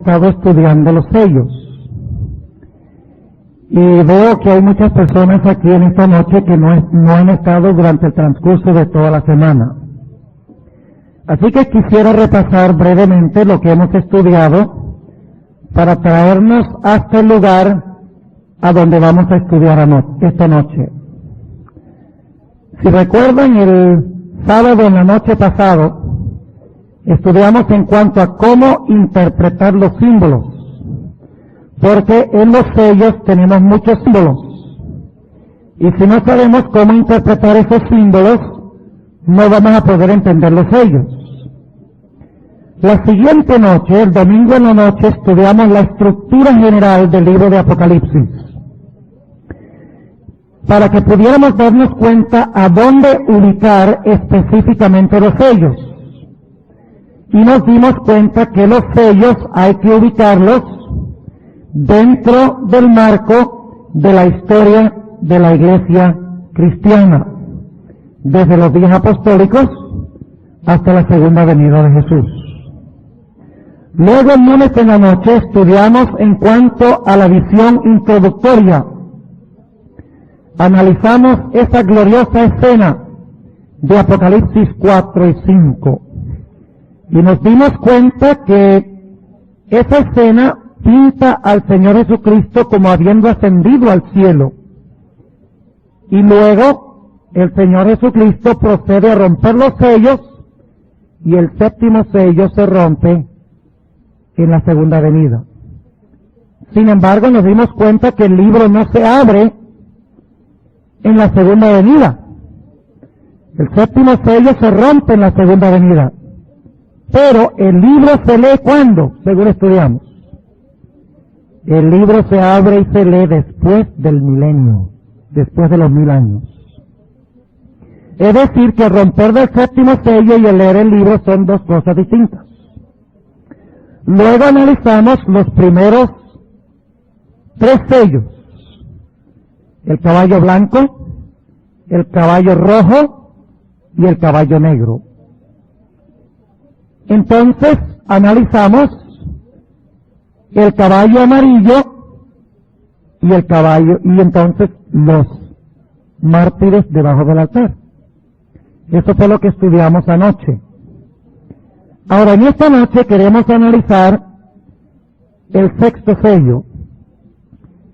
Estado estudiando los sellos y veo que hay muchas personas aquí en esta noche que no han estado durante el transcurso de toda la semana. Así que quisiera repasar brevemente lo que hemos estudiado para traernos hasta el lugar a donde vamos a estudiar esta noche. Si recuerdan, el sábado en la noche pasado estudiamos en cuanto a cómo interpretar los símbolos, porque en los sellos tenemos muchos símbolos, y si no sabemos cómo interpretar esos símbolos, no vamos a poder entender los sellos. La siguiente noche, el domingo en la noche, estudiamos la estructura general del libro de Apocalipsis, para que pudiéramos darnos cuenta a dónde ubicar específicamente los sellos. Y nos dimos cuenta que los sellos hay que ubicarlos dentro del marco de la historia de la iglesia cristiana, desde los días apostólicos hasta la segunda venida de Jesús. Luego el lunes en la noche estudiamos en cuanto a la visión introductoria. Analizamos esa gloriosa escena de Apocalipsis 4 y 5. Y nos dimos cuenta que esa escena pinta al Señor Jesucristo como habiendo ascendido al cielo. Y luego el Señor Jesucristo procede a romper los sellos y el séptimo sello se rompe en la segunda venida. Sin embargo, nos dimos cuenta que el libro no se abre en la segunda venida. El séptimo sello se rompe en la segunda venida. Pero el libro se lee ¿cuándo? Según estudiamos. El libro se abre y se lee después del milenio, después de los 1000 años. Es decir, que el romper del séptimo sello y el leer el libro son dos cosas distintas. Luego analizamos los primeros 3 sellos. El caballo blanco, el caballo rojo y el caballo negro. Entonces analizamos el caballo amarillo y entonces los mártires debajo del altar. Eso fue lo que estudiamos anoche. Ahora, en esta noche queremos analizar el sexto sello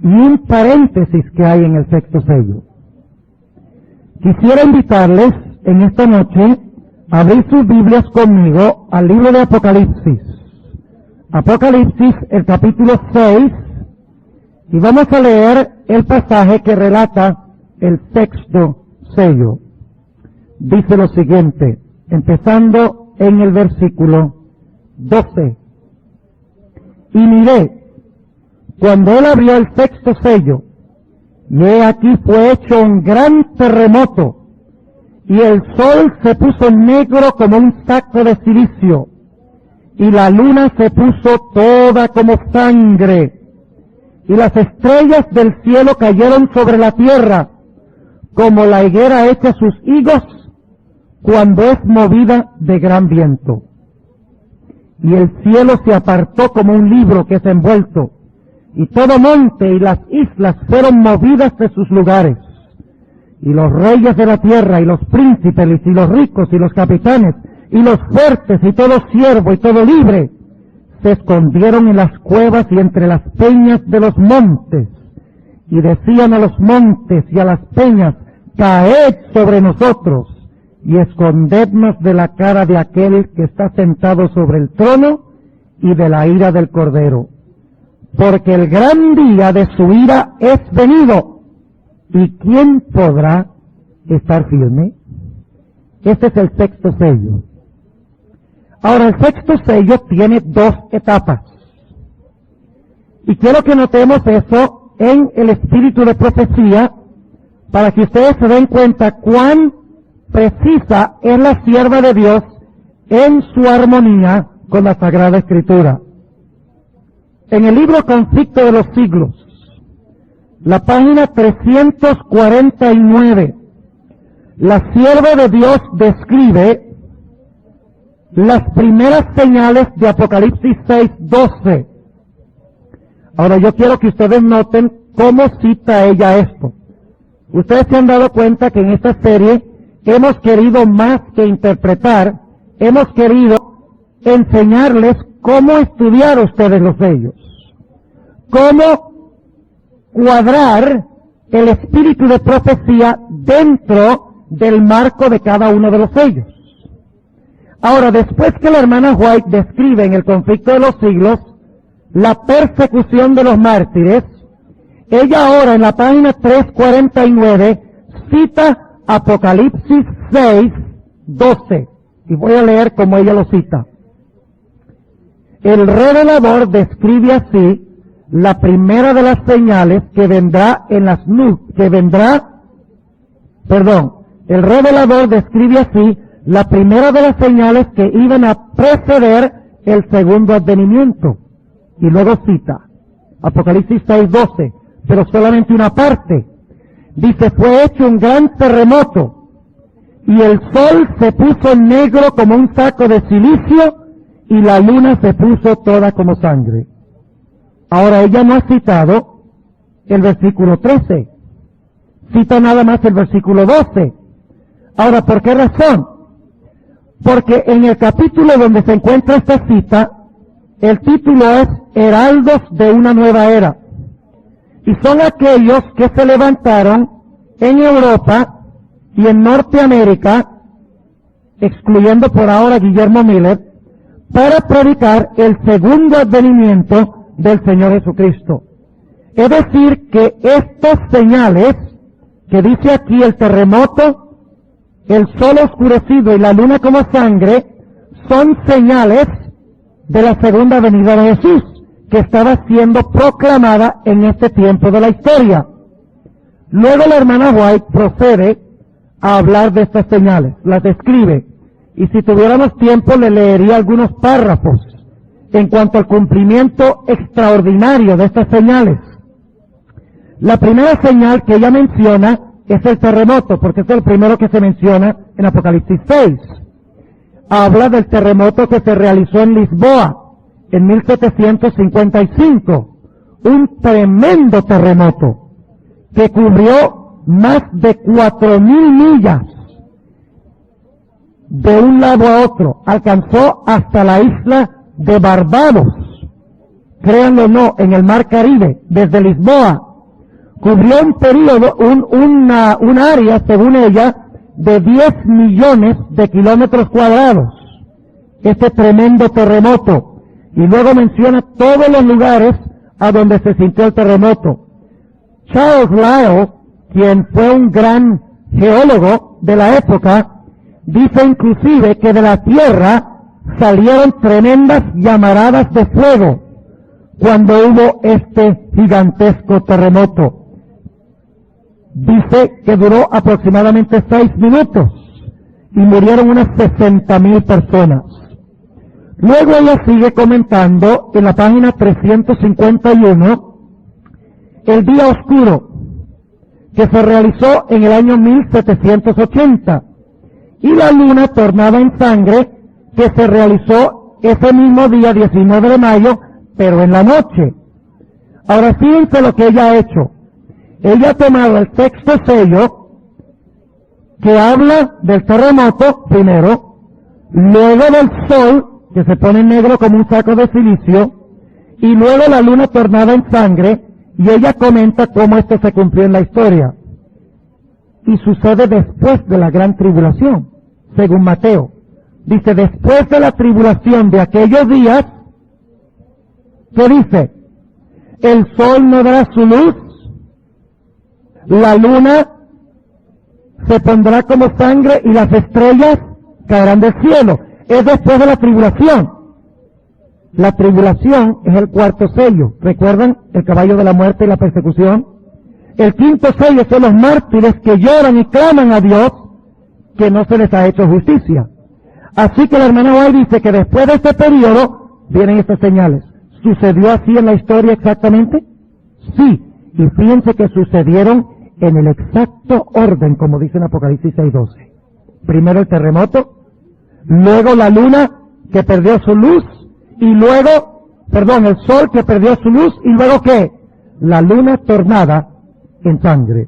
y un paréntesis que hay en el sexto sello. Quisiera invitarles en esta noche a abrir sus Biblias conmigo al libro de Apocalipsis. Apocalipsis, el capítulo 6, y vamos a leer el pasaje que relata el sexto sello. Dice lo siguiente, empezando en el versículo 12. Y miré, cuando él abrió el sexto sello, y he aquí fue hecho un gran terremoto, y el sol se puso negro como un saco de silicio, y la luna se puso toda como sangre, y las estrellas del cielo cayeron sobre la tierra, como la higuera echa sus higos cuando es movida de gran viento. Y el cielo se apartó como un libro que es envuelto, y todo monte y las islas fueron movidas de sus lugares. Y los reyes de la tierra, y los príncipes, y los ricos, y los capitanes, y los fuertes, y todo siervo, y todo libre, se escondieron en las cuevas y entre las peñas de los montes, y decían a los montes y a las peñas, caed sobre nosotros, y escondednos de la cara de aquel que está sentado sobre el trono, y de la ira del Cordero. Porque el gran día de su ira es venido, ¿y quién podrá estar firme? Este es el sexto sello. Ahora, el sexto sello tiene 2 etapas. Y quiero que notemos eso en el espíritu de profecía, para que ustedes se den cuenta cuán precisa es la sierva de Dios en su armonía con la Sagrada Escritura. En el libro Conflicto de los Siglos, la página 349, la sierva de Dios describe las primeras señales de Apocalipsis 6:12 Ahora yo quiero que ustedes noten cómo cita ella esto. Ustedes se han dado cuenta que en esta serie hemos querido más que interpretar, hemos querido enseñarles cómo estudiar ustedes los sellos, cómo cuadrar el espíritu de profecía dentro del marco de cada uno de los sellos. Ahora, después que la hermana White describe en el conflicto de los siglos la persecución de los mártires, ella ahora en la página 349 cita Apocalipsis 6, 12, y voy a leer como ella lo cita. El revelador describe así la primera de las señales que vendrá en las nubes, el revelador describe así la primera de las señales que iban a preceder el segundo advenimiento. Y luego cita Apocalipsis 6:12, pero solamente una parte. Dice, fue hecho un gran terremoto, y el sol se puso negro como un saco de silicio, y la luna se puso toda como sangre. Ahora ella no ha citado el versículo 13, cita nada más el versículo 12. Ahora, ¿por qué razón? Porque en el capítulo donde se encuentra esta cita, el título es Heraldos de una nueva era. Y son aquellos que se levantaron en Europa y en Norteamérica, excluyendo por ahora a Guillermo Miller, para predicar el segundo advenimiento del Señor Jesucristo. Es decir, que estas señales, que dice aquí el terremoto, el sol oscurecido y la luna como sangre, son señales de la segunda venida de Jesús, que estaba siendo proclamada en este tiempo de la historia. Luego la hermana White procede a hablar de estas señales, las describe, y si tuviéramos tiempo le leería algunos párrafos en cuanto al cumplimiento extraordinario de estas señales. La primera señal que ella menciona es el terremoto, porque es el primero que se menciona en Apocalipsis 6. Habla del terremoto que se realizó en Lisboa en 1755, un tremendo terremoto que cubrió más de 4.000 millas de un lado a otro, alcanzó hasta la isla de Barbados, créanlo o no, en el mar Caribe, desde Lisboa. Cubrió un periodo, un área, según ella, de 10 millones de kilómetros cuadrados, este tremendo terremoto. Y luego menciona todos los lugares a donde se sintió el terremoto. Charles Lyell, quien fue un gran geólogo de la época, dice inclusive que de la tierra salieron tremendas llamaradas de fuego cuando hubo este gigantesco terremoto. Dice que duró aproximadamente 6 minutos y murieron unas 60.000 personas. Luego ella sigue comentando en la página 351 el día oscuro que se realizó en el año 1780 y la luna tornada en sangre que se realizó ese mismo día 19 de mayo, pero en la noche. Ahora fíjense lo que ella ha hecho. Ella ha tomado el sexto sello que habla del terremoto primero, luego del sol que se pone negro como un saco de silicio, y luego la luna tornada en sangre, y ella comenta cómo esto se cumplió en la historia. Y sucede después de la gran tribulación, según Mateo. Dice, después de la tribulación de aquellos días, ¿qué dice? El sol no dará su luz, la luna se pondrá como sangre y las estrellas caerán del cielo. Es después de la tribulación. La tribulación es el cuarto sello. ¿Recuerdan el caballo de la muerte y la persecución? El quinto sello son los mártires que lloran y claman a Dios que no se les ha hecho justicia. Así que la hermana White dice que después de este periodo vienen estas señales. ¿Sucedió así en la historia exactamente? Sí. Y fíjense que sucedieron en el exacto orden, como dice en Apocalipsis 6:12. Primero el terremoto, luego la luna que perdió su luz, y luego el sol que perdió su luz, y luego ¿qué? La luna tornada en sangre.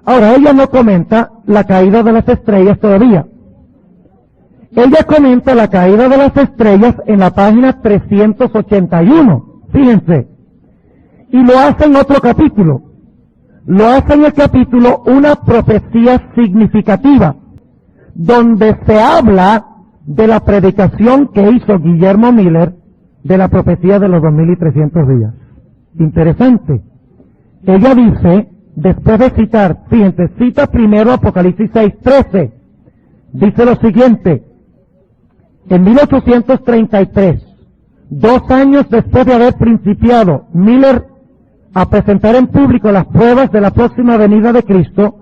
Ahora, ella no comenta la caída de las estrellas todavía. Ella comenta la caída de las estrellas en la página 381. Fíjense. Y lo hace en otro capítulo. Lo hace en el capítulo Una profecía significativa, donde se habla de la predicación que hizo Guillermo Miller de la profecía de los 2300 días. Interesante. Ella dice, después de citar, fíjense, cita primero Apocalipsis 6:13. Dice lo siguiente: en 1833, 2 años después de haber principiado Miller a presentar en público las pruebas de la próxima venida de Cristo,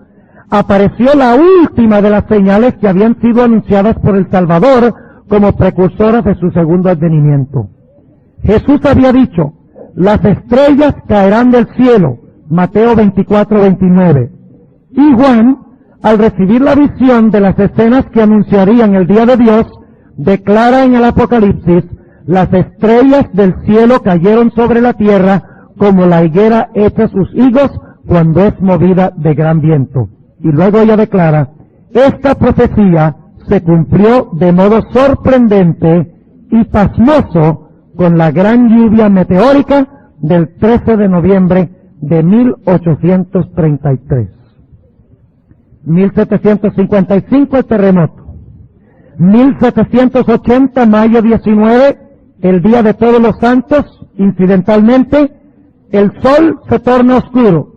apareció la última de las señales que habían sido anunciadas por el Salvador como precursoras de su segundo advenimiento. Jesús había dicho, las estrellas caerán del cielo, Mateo 24:29. Y Juan, al recibir la visión de las escenas que anunciarían el día de Dios, declara en el Apocalipsis, las estrellas del cielo cayeron sobre la tierra como la higuera echa sus higos cuando es movida de gran viento. Y luego ella declara, esta profecía se cumplió de modo sorprendente y pasmoso con la gran lluvia meteórica del 13 de noviembre de 1833. 1755 el terremoto. 1780, mayo 19, el día de Todos los Santos, incidentalmente, el sol se torna oscuro.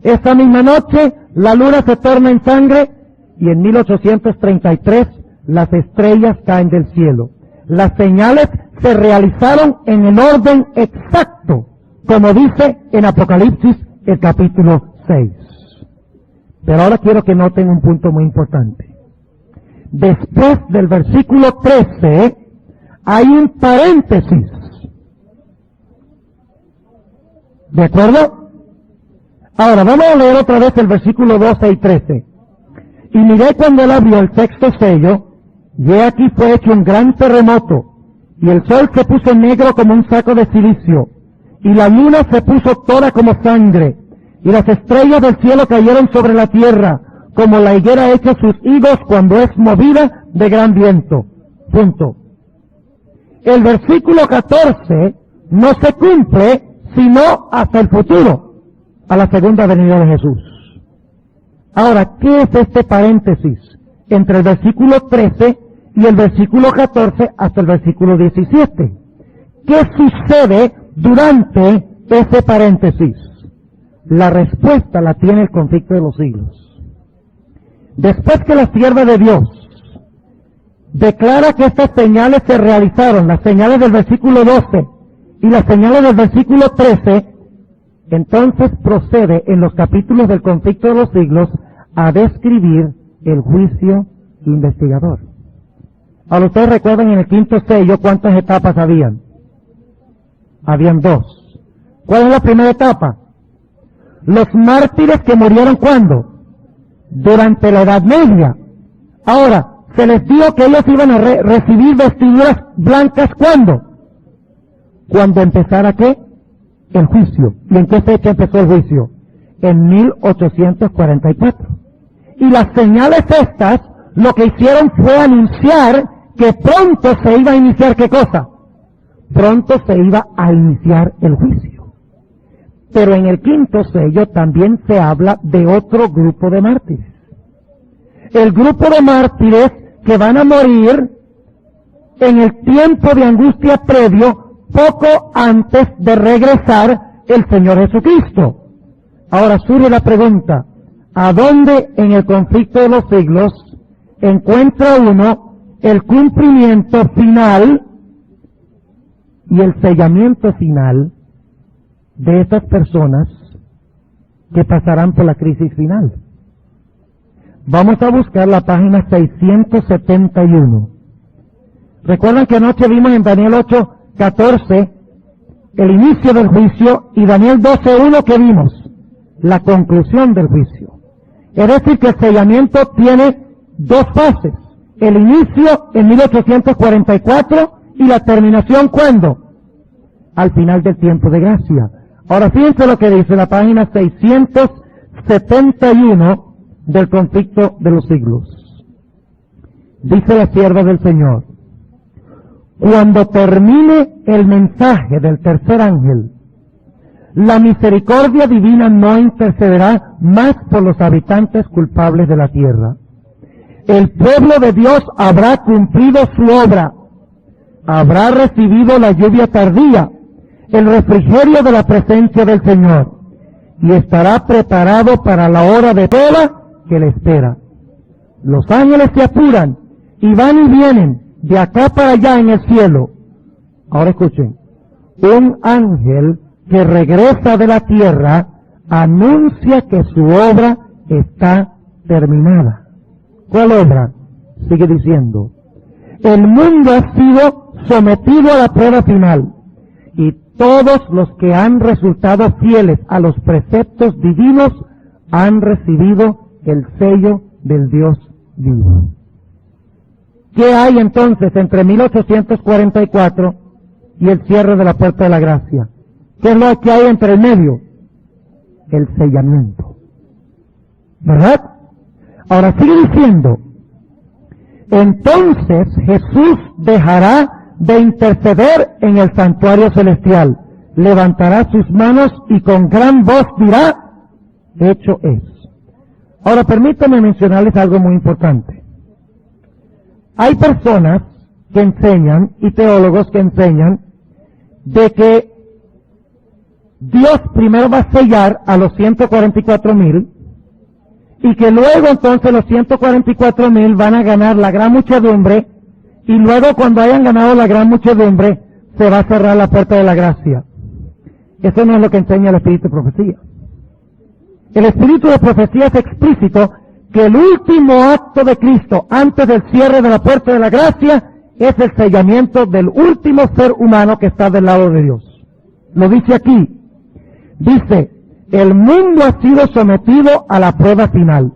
Esa misma noche, la luna se torna en sangre, y en 1833, las estrellas caen del cielo. Las señales se realizaron en el orden exacto, como dice en Apocalipsis, el capítulo 6. Pero ahora quiero que noten un punto muy importante. Después del versículo 13, hay un paréntesis. ¿De acuerdo? Ahora, vamos a leer otra vez el versículo 12 y 13. Y miré cuando él abrió el sexto sello, y he aquí fue hecho un gran terremoto, y el sol se puso negro como un saco de silicio, y la luna se puso toda como sangre, y las estrellas del cielo cayeron sobre la tierra, como la higuera echa sus higos cuando es movida de gran viento. Punto. El versículo 14 no se cumple sino hasta el futuro, a la segunda venida de Jesús. Ahora, ¿qué es este paréntesis entre el versículo 13 y el versículo 14 hasta el versículo 17? ¿Qué sucede durante ese paréntesis? La respuesta la tiene el conflicto de los siglos. Después que la sierva de Dios declara que estas señales se realizaron, las señales del versículo 12 y las señales del versículo 13, entonces procede en los capítulos del conflicto de los siglos a describir el juicio investigador. Ahora ustedes recuerdan en el quinto sello cuántas etapas habían. Habían 2. ¿Cuál es la primera etapa? Los mártires que murieron ¿cuándo? Durante la Edad Media. Ahora, se les dijo que ellos iban a recibir vestiduras blancas ¿cuándo? Cuando empezara ¿qué? El juicio. ¿Y en qué fecha empezó el juicio? En 1844. Y las señales estas, lo que hicieron fue anunciar que pronto se iba a iniciar ¿qué cosa? Pronto se iba a iniciar el juicio. Pero en el quinto sello también se habla de otro grupo de mártires. El grupo de mártires que van a morir en el tiempo de angustia previo, poco antes de regresar el Señor Jesucristo. Ahora surge la pregunta, ¿a dónde en el conflicto de los siglos encuentra uno el cumplimiento final y el sellamiento final de esas personas que pasarán por la crisis final? Vamos a buscar la página 671. Recuerdan que anoche vimos en Daniel 8:14 el inicio del juicio y Daniel 12:1 que vimos la conclusión del juicio. Es decir que el sellamiento tiene 2 fases. El inicio en 1844 y la terminación ¿cuándo? al final del tiempo de gracia. Ahora fíjense lo que dice la página 671 del Conflicto de los Siglos. Dice la sierva del Señor: cuando termine el mensaje del tercer ángel, la misericordia divina no intercederá más por los habitantes culpables de la tierra. El pueblo de Dios habrá cumplido su obra, habrá recibido la lluvia tardía, el refrigerio de la presencia del Señor, y estará preparado para la hora de prueba que le espera. Los ángeles se apuran y van y vienen de acá para allá en el cielo. Ahora escuchen, un ángel que regresa de la tierra anuncia que su obra está terminada. ¿Cuál obra? Sigue diciendo: el mundo ha sido sometido a la prueba final, y todos los que han resultado fieles a los preceptos divinos han recibido el sello del Dios vivo. ¿Qué hay entonces entre 1844 y el cierre de la puerta de la gracia? ¿Qué es lo que hay entre el medio? El sellamiento. ¿Verdad? Ahora sigue diciendo: entonces Jesús dejará de interceder en el santuario celestial, levantará sus manos y con gran voz dirá: hecho es. Ahora permítanme mencionarles algo muy importante. Hay personas que enseñan, y teólogos que enseñan, de que Dios primero va a sellar a los 144,000, y que luego entonces los 144,000 van a ganar la gran muchedumbre, y luego cuando hayan ganado la gran muchedumbre se va a cerrar la puerta de la gracia. Eso no es lo que enseña el Espíritu de Profecía. El Espíritu de Profecía es explícito que el último acto de Cristo antes del cierre de la puerta de la gracia es el sellamiento del último ser humano que está del lado de Dios. Lo dice aquí. Dice: el mundo ha sido sometido a la prueba final,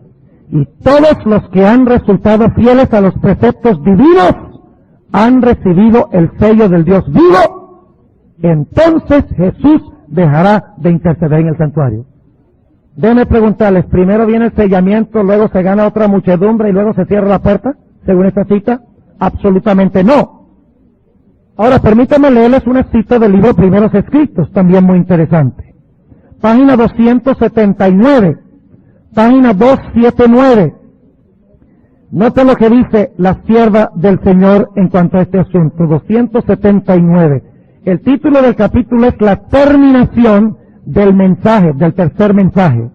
y todos los que han resultado fieles a los preceptos divinos han recibido el sello del Dios vivo. Entonces Jesús dejará de interceder en el santuario. Déjenme preguntarles, ¿primero viene el sellamiento, luego se gana otra muchedumbre y luego se cierra la puerta, según esta cita? Absolutamente no. Ahora permítanme leerles una cita del libro Primeros Escritos, también muy interesante. Página 279, página 279. Noten lo que dice la sierva del Señor en cuanto a este asunto, 279. El título del capítulo es la terminación del mensaje, del tercer mensaje.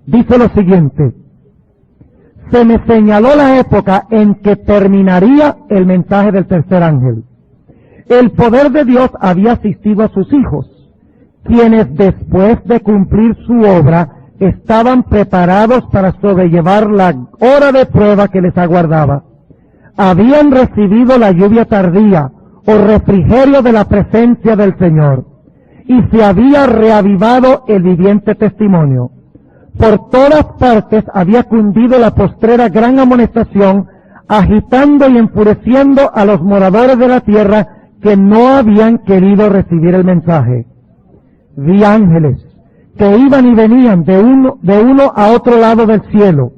Dice lo siguiente: se me señaló la época en que terminaría el mensaje del tercer ángel. El poder de Dios había asistido a sus hijos, quienes después de cumplir su obra estaban preparados para sobrellevar la hora de prueba que les aguardaba. Habían recibido la lluvia tardía o refrigerio de la presencia del Señor, y se había reavivado el viviente testimonio. Por todas partes había cundido la postrera gran amonestación, agitando y enfureciendo a los moradores de la tierra que no habían querido recibir el mensaje. Vi ángeles que iban y venían de uno a otro lado del cielo.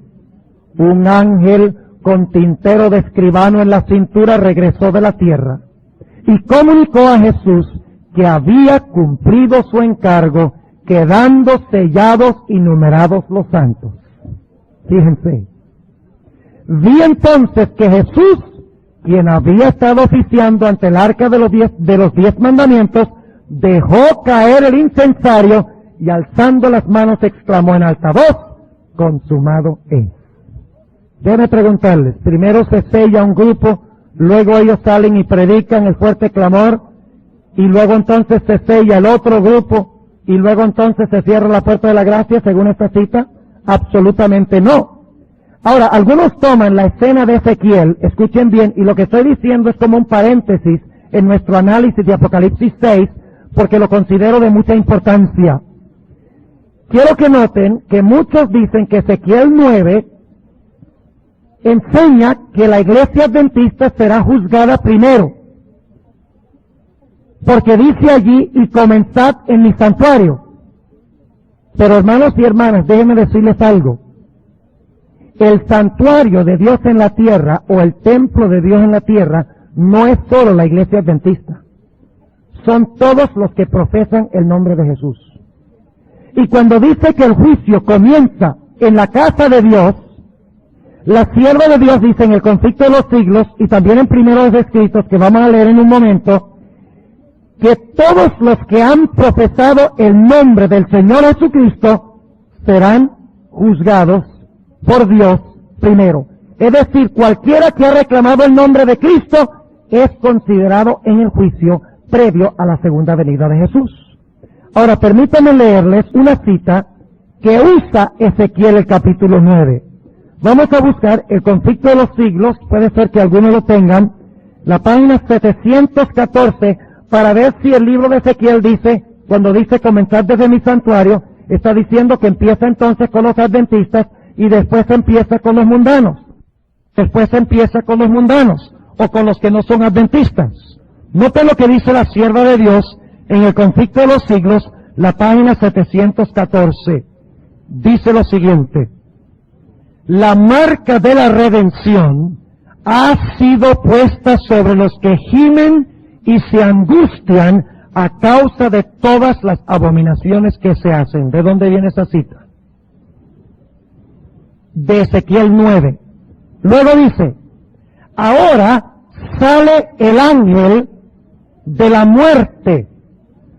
Un ángel con tintero de escribano en la cintura regresó de la tierra y comunicó a Jesús que había cumplido su encargo, quedando sellados y numerados los santos. Fíjense. Vi entonces que Jesús, quien había estado oficiando ante el arca de los 10 mandamientos, dejó caer el incensario y alzando las manos exclamó en alta voz: consumado es. Déjenme preguntarles, primero se sella un grupo, luego ellos salen y predican el fuerte clamor, y luego entonces se sella el otro grupo, y luego entonces se cierra la puerta de la gracia, según esta cita. Absolutamente no. Ahora, algunos toman la escena de Ezequiel, escuchen bien, y lo que estoy diciendo es como un paréntesis en nuestro análisis de Apocalipsis 6, porque lo considero de mucha importancia. Quiero que noten que muchos dicen que Ezequiel 9 enseña que la iglesia adventista será juzgada primero. porque dice allí, y comenzad en mi santuario. Pero hermanos y hermanas, déjenme decirles algo. El santuario de Dios en la tierra, o el templo de Dios en la tierra, no es solo la iglesia adventista. Son todos los que profesan el nombre de Jesús. Y cuando dice que el juicio comienza en la casa de Dios, la sierva de Dios dice en el conflicto de los siglos, y también en primeros escritos que vamos a leer en un momento, que todos los que han profesado el nombre del Señor Jesucristo serán juzgados por Dios primero. Es decir, cualquiera que ha reclamado el nombre de Cristo es considerado en el juicio previo a la segunda venida de Jesús. Ahora, permítanme leerles una cita que usa Ezequiel el capítulo 9. Vamos a buscar el conflicto de los siglos, puede ser que algunos lo tengan, la página 714, para ver si el libro de Ezequiel dice, cuando dice comenzar desde mi santuario, está diciendo que empieza entonces con los adventistas y después empieza con los mundanos. Después empieza con los mundanos o con los que no son adventistas. Noten lo que dice la sierva de Dios en el conflicto de los siglos, la página 714. Dice lo siguiente: la marca de la redención ha sido puesta sobre los que gimen y se angustian a causa de todas las abominaciones que se hacen. ¿De dónde viene esa cita? De Ezequiel 9. Luego dice, ahora sale el ángel de la muerte,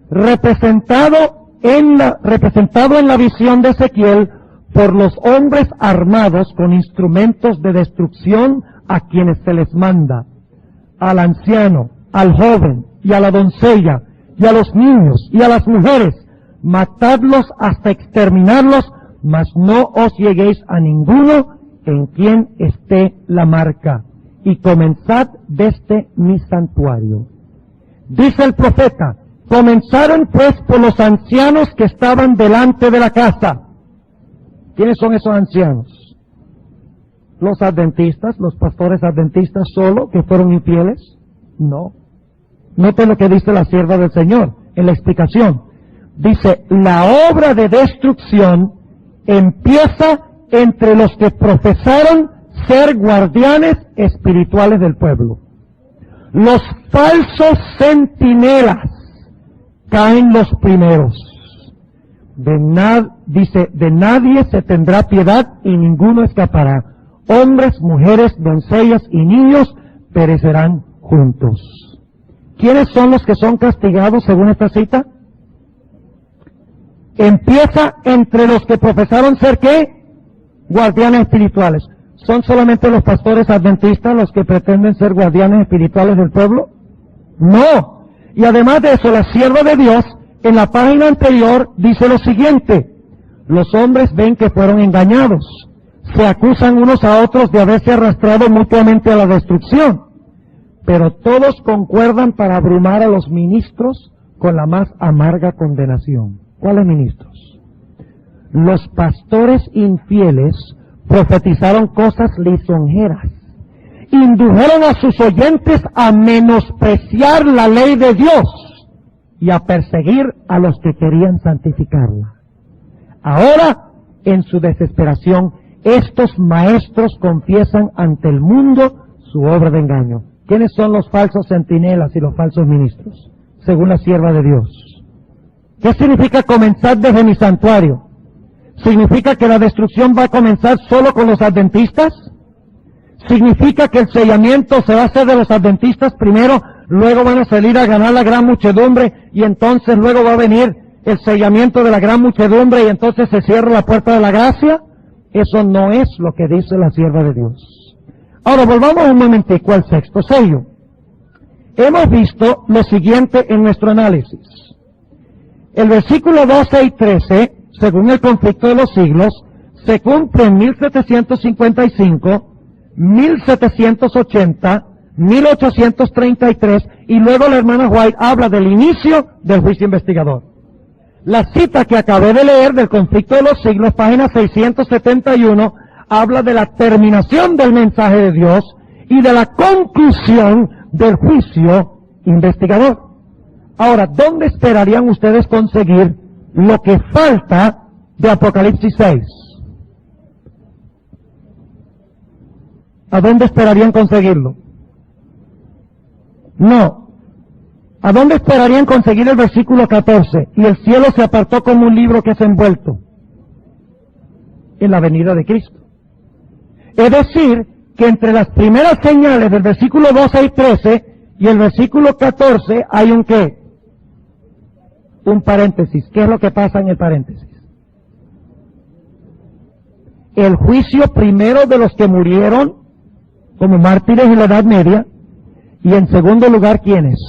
representado en la visión de Ezequiel por los hombres armados con instrumentos de destrucción a quienes se les manda, al anciano, al joven y a la doncella, y a los niños y a las mujeres, matadlos hasta exterminarlos, mas no os lleguéis a ninguno en quien esté la marca, y comenzad desde mi santuario. Dice el profeta, comenzaron pues por los ancianos que estaban delante de la casa. ¿Quiénes son esos ancianos? ¿Los adventistas, los pastores adventistas solo, que fueron infieles? No. Noten lo que dice la sierva del Señor en la explicación. Dice, la obra de destrucción empieza entre los que profesaron ser guardianes espirituales del pueblo. Los falsos centinelas caen los primeros. Dice, de nadie se tendrá piedad y ninguno escapará. Hombres, mujeres, doncellas y niños perecerán juntos. ¿Quiénes son los que son castigados según esta cita? Empieza entre los que profesaron ser ¿qué? Guardianes espirituales. ¿Son solamente los pastores adventistas los que pretenden ser guardianes espirituales del pueblo? No. Y además de eso, la sierva de Dios, en la página anterior, dice lo siguiente: los hombres ven que fueron engañados, se acusan unos a otros de haberse arrastrado mutuamente a la destrucción, pero todos concuerdan para abrumar a los ministros con la más amarga condenación. ¿Cuáles ministros? Los pastores infieles profetizaron cosas lisonjeras, indujeron a sus oyentes a menospreciar la ley de Dios y a perseguir a los que querían santificarla. Ahora, en su desesperación, estos maestros confiesan ante el mundo su obra de engaño. ¿Quiénes son los falsos centinelas y los falsos ministros? Según la sierva de Dios. ¿Qué significa comenzar desde mi santuario? ¿Significa que la destrucción va a comenzar solo con los adventistas? ¿Significa que el sellamiento se va a hacer de los adventistas primero, luego van a salir a ganar la gran muchedumbre y entonces luego va a venir el sellamiento de la gran muchedumbre y entonces se cierra la puerta de la gracia? Eso no es lo que dice la sierva de Dios. Ahora volvamos un momentico al sexto sello. Hemos visto lo siguiente en nuestro análisis. El versículo 12 y 13, según el conflicto de los siglos, se cumple en 1755, 1780, 1833, y luego la hermana White habla del inicio del juicio investigador. La cita que acabé de leer del conflicto de los siglos, página 671, habla de la terminación del mensaje de Dios y de la conclusión del juicio investigador. Ahora, ¿dónde esperarían ustedes conseguir lo que falta de Apocalipsis 6? ¿A dónde esperarían conseguirlo? No. ¿A dónde esperarían conseguir el versículo 14? Y el cielo se apartó como un libro que es envuelto en la venida de Cristo. Es decir, que entre las primeras señales del versículo 12 y 13 y el versículo 14 hay un ¿qué? Un paréntesis. ¿Qué es lo que pasa en el paréntesis? El juicio primero de los que murieron como mártires en la Edad Media, y en segundo lugar, ¿quiénes?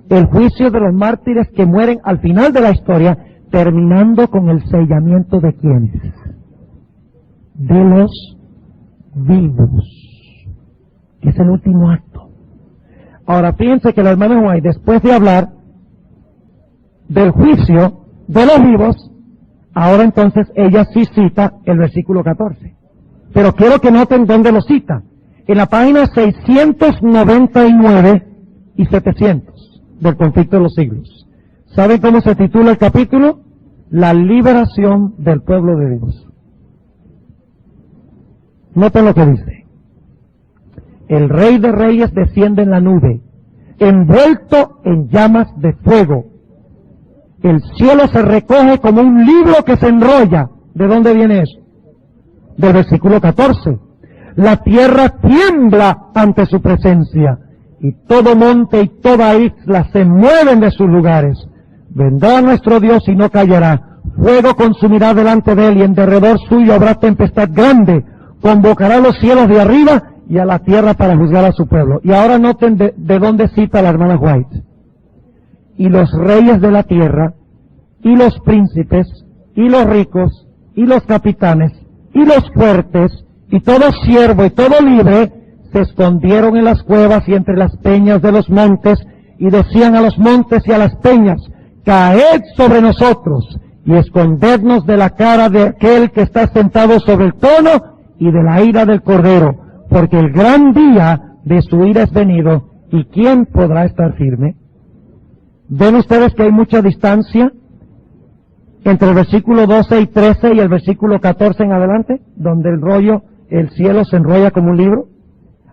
El juicio de los mártires que mueren al final de la historia, terminando con el sellamiento de ¿quiénes? De los vivos, que es el último acto. Ahora fíjense que la hermana White, después de hablar del juicio de los vivos, ahora entonces ella sí cita el versículo 14. Pero quiero que noten dónde lo cita. En la página 699 y 700 del Conflicto de los Siglos. ¿Saben cómo se titula el capítulo? La liberación del pueblo de Dios. Noten lo que dice. El Rey de Reyes desciende en la nube, envuelto en llamas de fuego. El cielo se recoge como un libro que se enrolla. ¿De dónde viene eso? Del versículo 14. La tierra tiembla ante su presencia, y todo monte y toda isla se mueven de sus lugares. Vendrá nuestro Dios y no callará. Fuego consumirá delante de él, y en derredor suyo habrá tempestad grande. Convocará a los cielos de arriba y a la tierra para juzgar a su pueblo. Y ahora noten de dónde cita la hermana White. Y los reyes de la tierra, y los príncipes, y los ricos, y los capitanes, y los fuertes, y todo siervo y todo libre, se escondieron en las cuevas y entre las peñas de los montes, y decían a los montes y a las peñas, caed sobre nosotros, y escondednos de la cara de aquel que está sentado sobre el trono, y de la ira del Cordero, porque el gran día de su ira es venido, ¿y quién podrá estar firme? ¿Ven ustedes que hay mucha distancia entre el versículo 12 y 13 y el versículo 14 en adelante, donde el cielo se enrolla como un libro?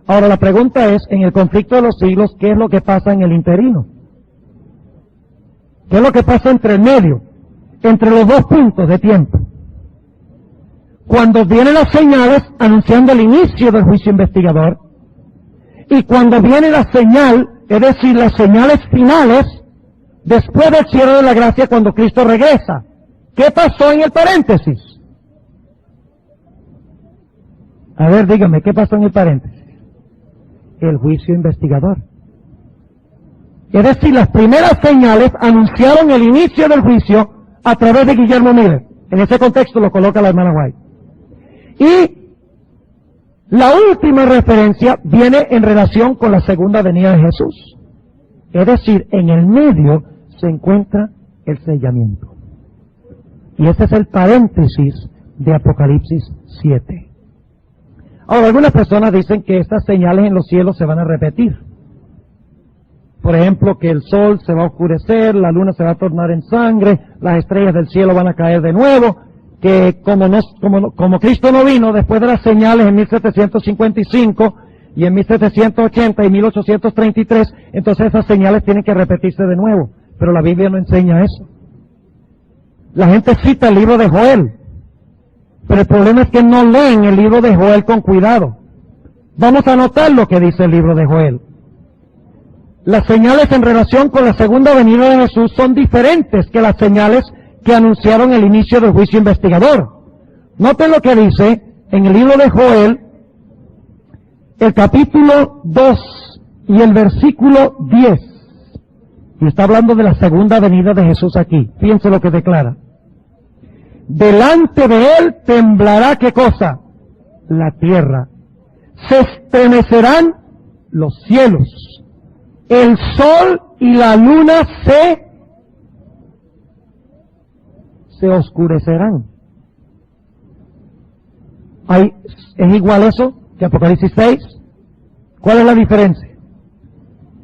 Ahora la pregunta es, en el conflicto de los siglos, ¿qué es lo que pasa en el interino? ¿Qué es lo que pasa entre el medio? Entre los dos puntos de tiempo. Cuando vienen las señales anunciando el inicio del juicio investigador, y cuando viene la señal, es decir, las señales finales, después del cielo de la gracia, cuando Cristo regresa. ¿Qué pasó en el paréntesis? A ver, dígame, ¿qué pasó en el paréntesis? El juicio investigador. Es decir, las primeras señales anunciaron el inicio del juicio a través de Guillermo Miller. En ese contexto lo coloca la hermana White. Y la última referencia viene en relación con la segunda venida de Jesús. Es decir, en el medio se encuentra el sellamiento. Y ese es el paréntesis de Apocalipsis 7. Ahora, algunas personas dicen que estas señales en los cielos se van a repetir. Por ejemplo, que el sol se va a oscurecer, la luna se va a tornar en sangre, las estrellas del cielo van a caer de nuevo, que como Cristo no vino después de las señales en 1755 y en 1780 y 1833, entonces esas señales tienen que repetirse de nuevo. Pero la Biblia no enseña eso. La gente cita el libro de Joel, pero el problema es que no leen el libro de Joel con cuidado. Vamos a notar lo que dice el libro de Joel. Las señales en relación con la segunda venida de Jesús son diferentes que las señales que anunciaron el inicio del juicio investigador. Noten lo que dice en el libro de Joel, el capítulo 2 y el versículo 10. Y está hablando de la segunda venida de Jesús aquí. Fíjense lo que declara. Delante de él temblará, ¿qué cosa? La tierra. Se estremecerán los cielos. El sol y la luna se oscurecerán. ¿Es igual eso que Apocalipsis 6? ¿Cuál es la diferencia?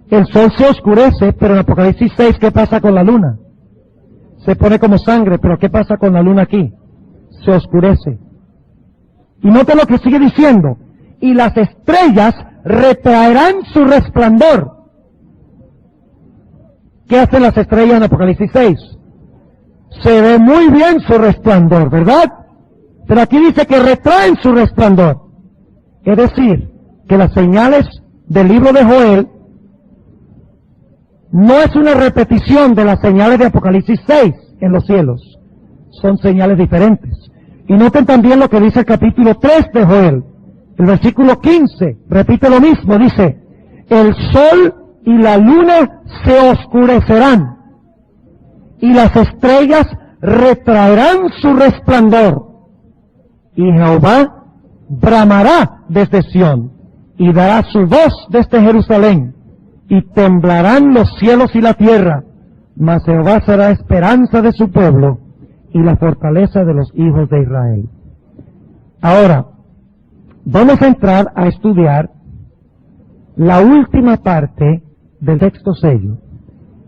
El sol se oscurece, pero en Apocalipsis 6, ¿qué pasa con la luna? Se pone como sangre, pero ¿qué pasa con la luna aquí? Se oscurece. Y note lo que sigue diciendo. Y las estrellas retraerán su resplandor. ¿Qué hacen las estrellas en Apocalipsis 6? Se ve muy bien su resplandor, ¿verdad? Pero aquí dice que retraen su resplandor. Es decir, que las señales del libro de Joel no es una repetición de las señales de Apocalipsis 6 en los cielos. Son señales diferentes. Y noten también lo que dice el capítulo 3 de Joel. El versículo 15 repite lo mismo. Dice, el sol y la luna se oscurecerán y las estrellas retraerán su resplandor. Y Jehová bramará desde Sión y dará su voz desde Jerusalén. Y temblarán los cielos y la tierra, mas Jehová será esperanza de su pueblo y la fortaleza de los hijos de Israel. Ahora, vamos a entrar a estudiar la última parte del sexto sello,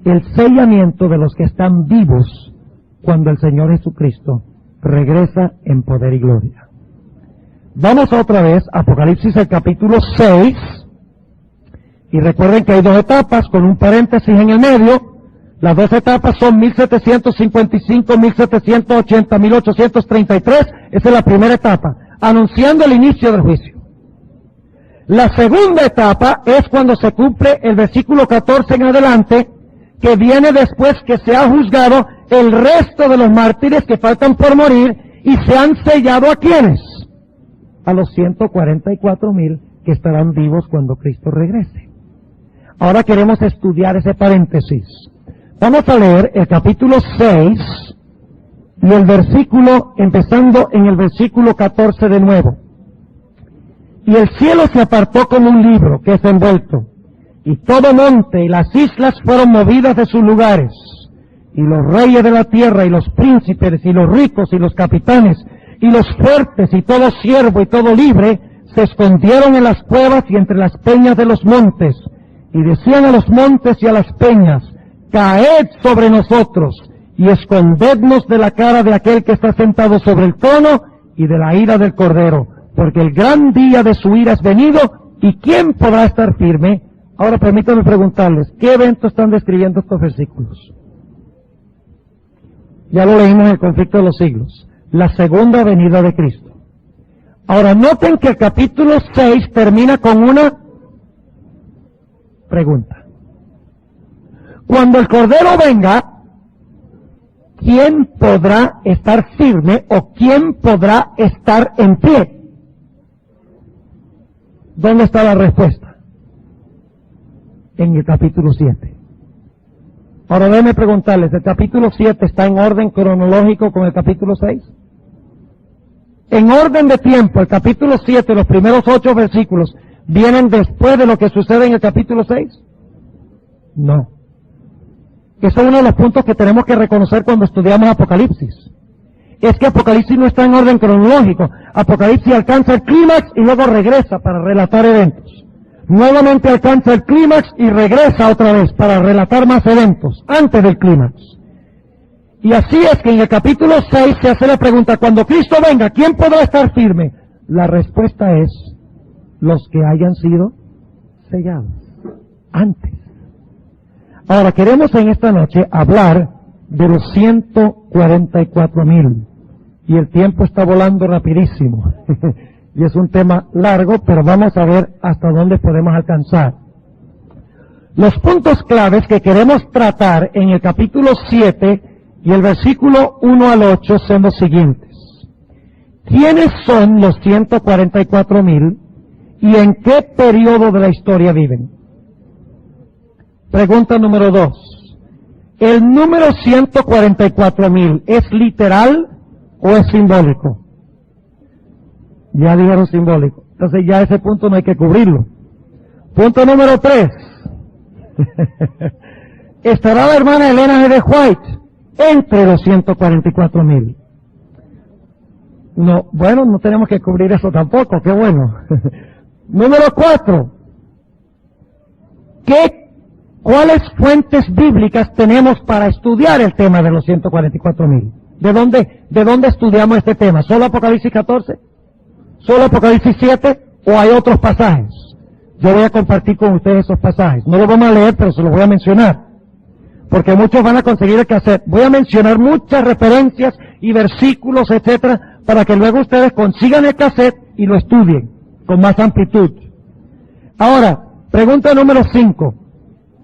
el sellamiento de los que están vivos cuando el Señor Jesucristo regresa en poder y gloria. Vamos otra vez a Apocalipsis el capítulo 6, y recuerden que hay dos etapas con un paréntesis en el medio. Las dos etapas son 1755, 1780, 1833. Esa es la primera etapa, anunciando el inicio del juicio. La segunda etapa es cuando se cumple el versículo 14 en adelante, que viene después que se ha juzgado el resto de los mártires que faltan por morir y se han sellado. ¿A quiénes? A los 144,000 que estarán vivos cuando Cristo regrese. Ahora queremos estudiar ese paréntesis. Vamos a leer el capítulo 6 y el versículo, empezando en el versículo 14 de nuevo. Y el cielo se apartó como un libro que es envuelto, y todo monte y las islas fueron movidas de sus lugares, y los reyes de la tierra y los príncipes y los ricos y los capitanes y los fuertes y todo siervo y todo libre se escondieron en las cuevas y entre las peñas de los montes, y decían a los montes y a las peñas, caed sobre nosotros y escondednos de la cara de aquel que está sentado sobre el trono y de la ira del Cordero, porque el gran día de su ira es venido, y ¿quién podrá estar firme? Ahora permítanme preguntarles, ¿qué evento están describiendo estos versículos? Ya lo leímos en el conflicto de los siglos, la segunda venida de Cristo. Ahora noten que el capítulo 6 termina con una pregunta. Cuando el Cordero venga, ¿quién podrá estar firme o quién podrá estar en pie? ¿Dónde está la respuesta? En el capítulo 7. Ahora déjenme preguntarles, ¿el capítulo 7 está en orden cronológico con el capítulo 6? En orden de tiempo, el capítulo 7, los primeros 8 versículos, ¿vienen después de lo que sucede en el capítulo 6? No. Eso es uno de los puntos que tenemos que reconocer cuando estudiamos Apocalipsis. Es que Apocalipsis no está en orden cronológico. Apocalipsis alcanza el clímax y luego regresa para relatar eventos. Nuevamente alcanza el clímax y regresa otra vez para relatar más eventos antes del clímax. Y así es que en el capítulo 6 se hace la pregunta, cuando Cristo venga, ¿quién podrá estar firme? La respuesta es, los que hayan sido sellados antes. Ahora queremos en esta noche hablar de los 144,000. Y el tiempo está volando rapidísimo. Y es un tema largo, pero vamos a ver hasta dónde podemos alcanzar. Los puntos claves que queremos tratar en el capítulo 7 y el versículo 1 al 8 son los siguientes. ¿Quiénes son los 144,000 y en qué periodo de la historia viven? Pregunta número 2. ¿El número 144,000 es literal o es simbólico? Ya dijeron simbólico. Entonces ya ese punto no hay que cubrirlo. Punto número 3. ¿Estará la hermana Elena G. de White entre los 144,000? No, bueno, no tenemos que cubrir eso tampoco, qué bueno. Número 4. ¿Qué ¿cuáles fuentes bíblicas tenemos para estudiar el tema de los 144,000? ¿De dónde estudiamos este tema? ¿Solo Apocalipsis 14? ¿Solo Apocalipsis 7? ¿O hay otros pasajes? Yo voy a compartir con ustedes esos pasajes. No los vamos a leer, pero se los voy a mencionar. Porque muchos van a conseguir el cassette. Voy a mencionar muchas referencias y versículos, etcétera, para que luego ustedes consigan el cassette y lo estudien con más amplitud. Ahora, pregunta número 5.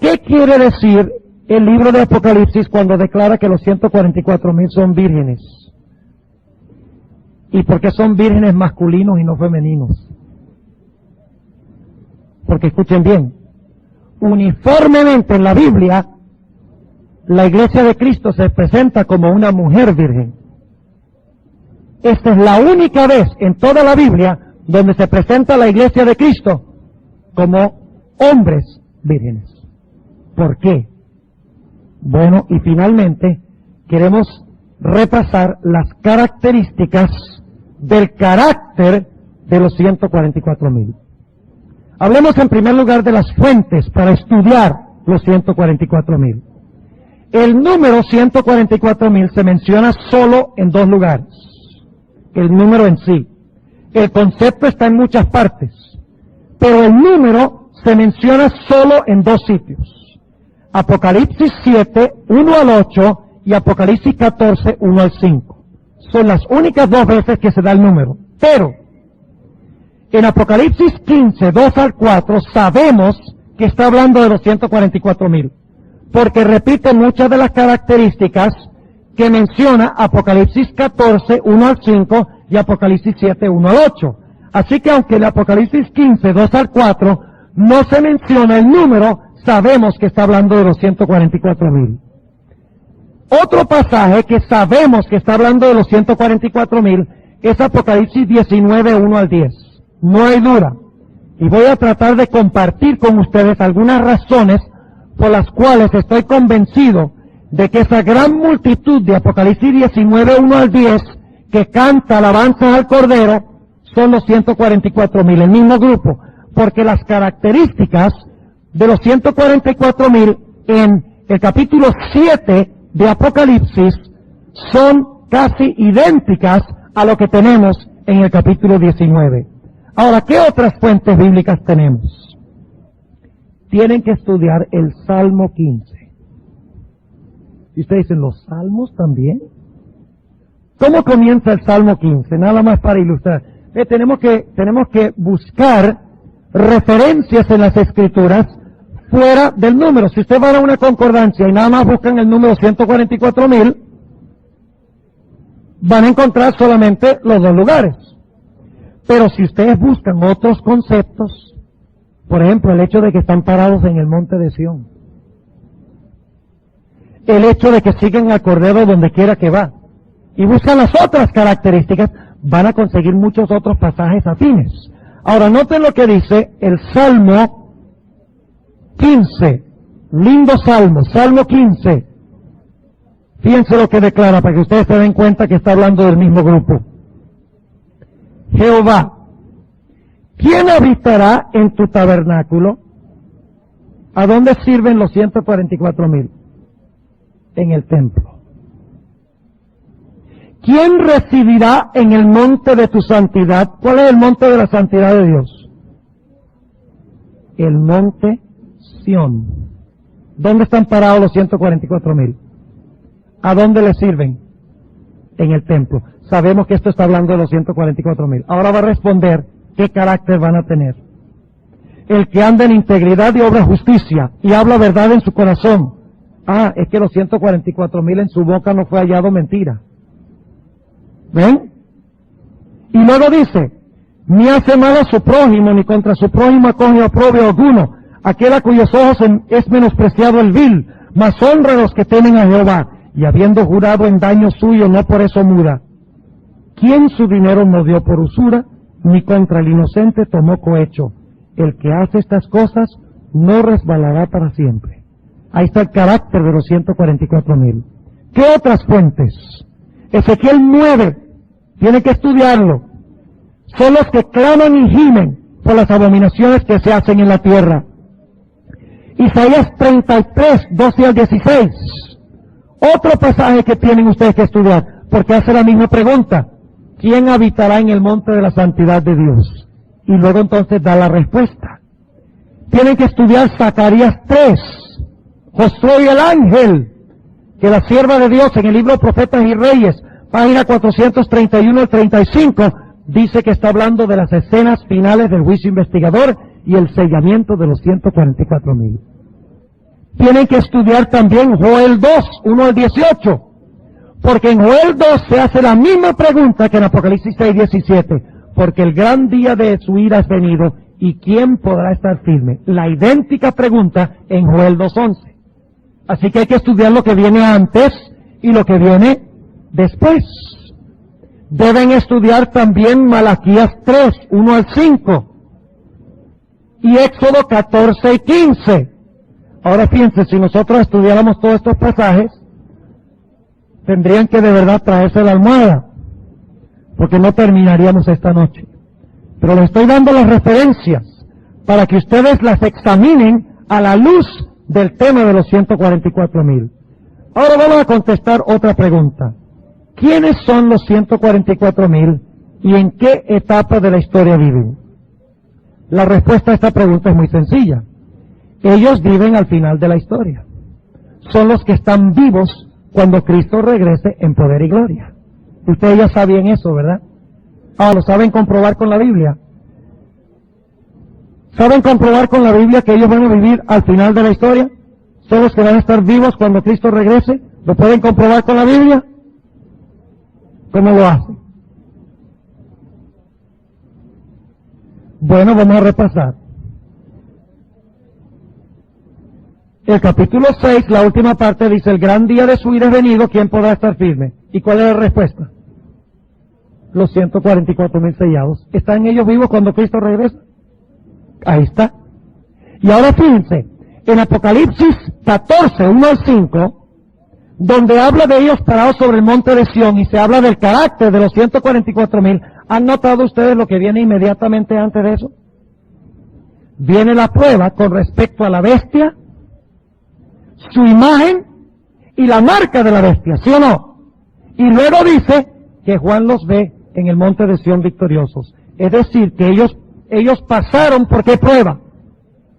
¿Qué quiere decir el libro de Apocalipsis cuando declara que los 144,000 son vírgenes? ¿Y por qué son vírgenes masculinos y no femeninos? Porque escuchen bien, uniformemente en la Biblia, la iglesia de Cristo se presenta como una mujer virgen. Esta es la única vez en toda la Biblia donde se presenta la iglesia de Cristo como hombres vírgenes. ¿Por qué? Bueno, y finalmente queremos repasar las características del carácter de los 144,000. Hablemos en primer lugar de las fuentes para estudiar los 144,000. El número 144,000 se menciona solo en 2 lugares. El número en sí. El concepto está en muchas partes, pero el número se menciona solo en 2 sitios. Apocalipsis 7, 1 al 8 y Apocalipsis 14, 1 al 5. Son las únicas 2 veces que se da el número. Pero en Apocalipsis 15, 2 al 4 sabemos que está hablando de los 144,000, porque repite muchas de las características que menciona Apocalipsis 14, 1 al 5 y Apocalipsis 7, 1 al 8. Así que aunque en Apocalipsis 15, 2 al 4 no se menciona el número, sabemos que está hablando de los 144,000. Otro pasaje que sabemos que está hablando de los 144,000 es Apocalipsis 19, 1 al 10. No hay duda. Y voy a tratar de compartir con ustedes algunas razones por las cuales estoy convencido de que esa gran multitud de Apocalipsis 19, 1 al 10, que canta alabanzas al Cordero, son los 144,000, el mismo grupo, porque las características de los 144,000 en el capítulo 7 de Apocalipsis son casi idénticas a lo que tenemos en el capítulo 19. Ahora, ¿qué otras fuentes bíblicas tenemos? Tienen que estudiar el Salmo 15. Y ustedes dicen, ¿los salmos también? ¿Cómo comienza el Salmo 15? Nada más para ilustrar. Tenemos que buscar referencias en las Escrituras fuera del número. Si usted va a una concordancia y nada más buscan el número 144,000, van a encontrar solamente los 2 lugares. Pero si ustedes buscan otros conceptos, por ejemplo, el hecho de que están parados en el monte de Sión, el hecho de que siguen al Cordero donde quiera que va, y buscan las otras características, van a conseguir muchos otros pasajes afines. Ahora, noten lo que dice el Salmo 15, lindo Salmo, Salmo 15. Fíjense lo que declara para que ustedes se den cuenta que está hablando del mismo grupo. Jehová, ¿quién habitará en tu tabernáculo? ¿A dónde sirven los 144,000? En el templo. ¿Quién residirá en el monte de tu santidad? ¿Cuál es el monte de la santidad de Dios? El monte Sión. ¿Dónde están parados los 144,000? ¿A dónde les sirven? En el templo. Sabemos que esto está hablando de los 144,000. Ahora va a responder qué carácter van a tener. El que anda en integridad y obra justicia y habla verdad en su corazón. Ah, es que los 144,000 en su boca no fue hallado mentira. ¿Ven? Y luego dice, ni hace mal a su prójimo, ni contra su prójimo acoge oprobio alguno. Aquel a cuyos ojos es menospreciado el vil, mas honra a los que temen a Jehová, y habiendo jurado en daño suyo, no por eso muda. ¿Quién su dinero no dio por usura, ni contra el inocente tomó cohecho? El que hace estas cosas no resbalará para siempre. Ahí está el carácter de los 144,000. ¿Qué otras fuentes? Ezequiel 9, tiene que estudiarlo. Son los que claman y gimen por las abominaciones que se hacen en la tierra. Isaías 33, 12 al 16. Otro pasaje que tienen ustedes que estudiar, porque hace la misma pregunta. ¿Quién habitará en el monte de la santidad de Dios? Y luego entonces da la respuesta. Tienen que estudiar Zacarías 3, Josué y el ángel, que la sierva de Dios en el libro Profetas y Reyes, página 431 al 35, dice que está hablando de las escenas finales del juicio investigador y el sellamiento de los 144,000. Tienen que estudiar también Joel 2, 1 al 18, porque en Joel 2 se hace la misma pregunta que en Apocalipsis 6, 17, porque el gran día de su ira es venido, ¿y quién podrá estar firme? La idéntica pregunta en Joel 2:11. Así que hay que estudiar lo que viene antes y lo que viene después. Deben estudiar también Malaquías 3, 1 al 5, y Éxodo 14 y 15. Ahora fíjense, si nosotros estudiáramos todos estos pasajes, tendrían que de verdad traerse la almohada, porque no terminaríamos esta noche. Pero les estoy dando las referencias para que ustedes las examinen a la luz del tema de los 144,000. Ahora vamos a contestar otra pregunta. ¿Quiénes son los 144,000 y en qué etapa de la historia viven? La respuesta a esta pregunta es muy sencilla. Ellos viven al final de la historia. Son los que están vivos cuando Cristo regrese en poder y gloria. Ustedes ya sabían eso, ¿verdad? Lo saben comprobar con la Biblia. ¿Saben comprobar con la Biblia que ellos van a vivir al final de la historia? ¿Son los que van a estar vivos cuando Cristo regrese? ¿Lo pueden comprobar con la Biblia? ¿Cómo lo hacen? Bueno, vamos a repasar. El capítulo 6, la última parte, dice, el gran día de su ira es venido, ¿quién podrá estar firme? ¿Y cuál es la respuesta? Los 144,000 sellados. ¿Están ellos vivos cuando Cristo regresa? Ahí está. Y ahora fíjense, en Apocalipsis 14, 1 al 5, donde habla de ellos parados sobre el monte de Sión y se habla del carácter de los 144,000, ¿han notado ustedes lo que viene inmediatamente antes de eso? Viene la prueba con respecto a la bestia, su imagen y la marca de la bestia, ¿sí o no? Y luego dice que Juan los ve en el monte de Sión victoriosos. Es decir, que ellos pasaron ¿por qué prueba?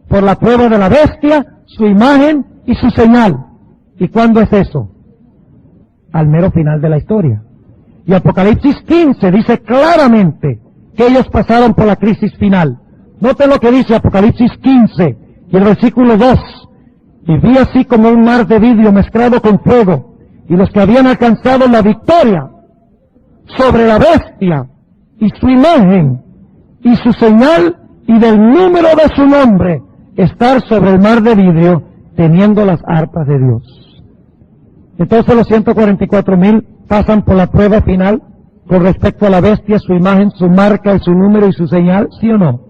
Por la prueba de la bestia, su imagen y su señal. ¿Y cuándo es eso? Al mero final de la historia. Y Apocalipsis 15 dice claramente que ellos pasaron por la crisis final. Noten lo que dice Apocalipsis 15 y el versículo 2. Y vi así como un mar de vidrio mezclado con fuego, y los que habían alcanzado la victoria sobre la bestia y su imagen y su señal y del número de su nombre, estar sobre el mar de vidrio teniendo las arpas de Dios. Entonces los 144,000 pasan por la prueba final con respecto a la bestia, su imagen, su marca y su número y su señal, ¿sí o no?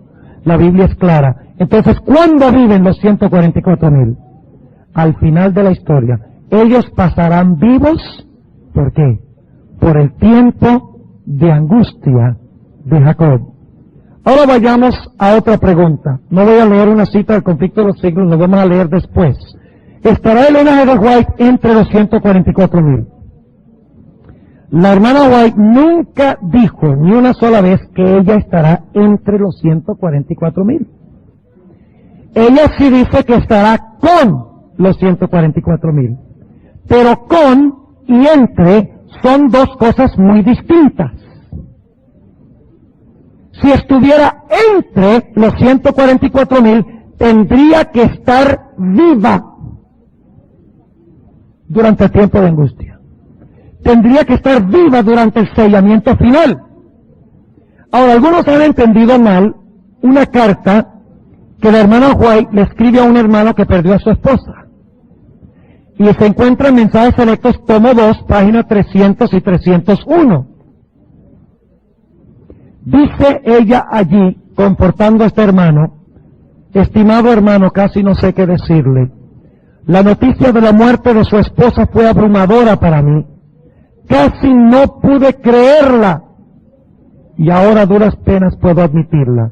La Biblia es clara. Entonces, ¿cuándo viven los 144,000? Al final de la historia. Ellos pasarán vivos, ¿por qué? Por el tiempo de angustia de Jacob. Ahora vayamos a otra pregunta. No voy a leer una cita del conflicto de los siglos, lo vamos a leer después. ¿Estará Elena G. White entre los 144,000? La hermana White nunca dijo ni una sola vez que ella estará entre los 144,000. Ella sí dice que estará con los 144,000. Pero con y entre son dos cosas muy distintas. Si estuviera entre los 144,000, tendría que estar viva durante el tiempo de angustia. Tendría que estar viva durante el sellamiento final. Ahora, algunos han entendido mal una carta que la hermana White le escribe a un hermano que perdió a su esposa. Y se encuentra en Mensajes Selectos, tomo 2, páginas 300 y 301. Dice ella allí, confortando a este hermano, estimado hermano, casi no sé qué decirle. La noticia de la muerte de su esposa fue abrumadora para mí. Casi no pude creerla. Y ahora a duras penas puedo admitirla.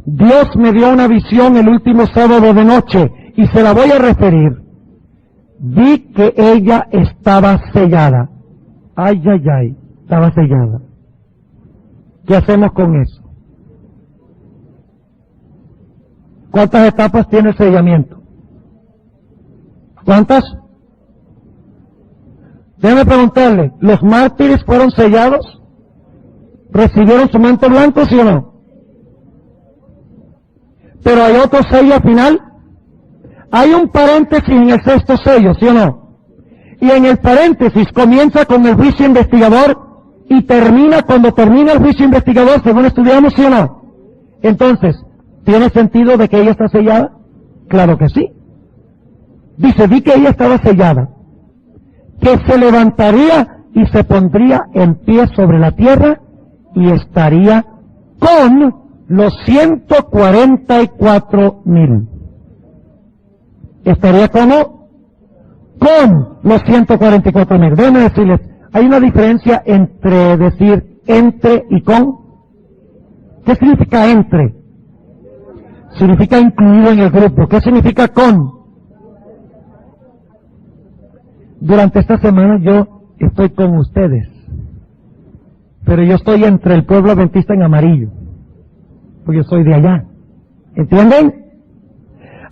Dios me dio una visión el último sábado de noche y se la voy a referir. Vi que ella estaba sellada. Ay, ay, ay, estaba sellada. ¿Qué hacemos con eso? ¿Cuántas etapas tiene el sellamiento? ¿Cuántas? Déjame preguntarle, ¿los mártires fueron sellados? ¿Recibieron su manto blanco, sí o no? Pero hay otro sello al final. Hay un paréntesis en el sexto sello, ¿sí o no? Y en el paréntesis comienza con el juicio investigador y termina cuando termina el juicio investigador, según estudiamos, ¿sí o no? Entonces, ¿tiene sentido de que ella está sellada? Claro que sí. Dice, vi que ella estaba sellada, que se levantaría y se pondría en pie sobre la tierra y estaría con los 144,000. Estaría como con los 144,000. Déjenme decirles, hay una diferencia entre decir entre y con. ¿Qué significa entre? Significa incluido en el grupo. ¿Qué significa con? Durante esta semana yo estoy con ustedes, pero yo estoy entre el pueblo adventista en amarillo, porque yo soy de allá. ¿Entienden?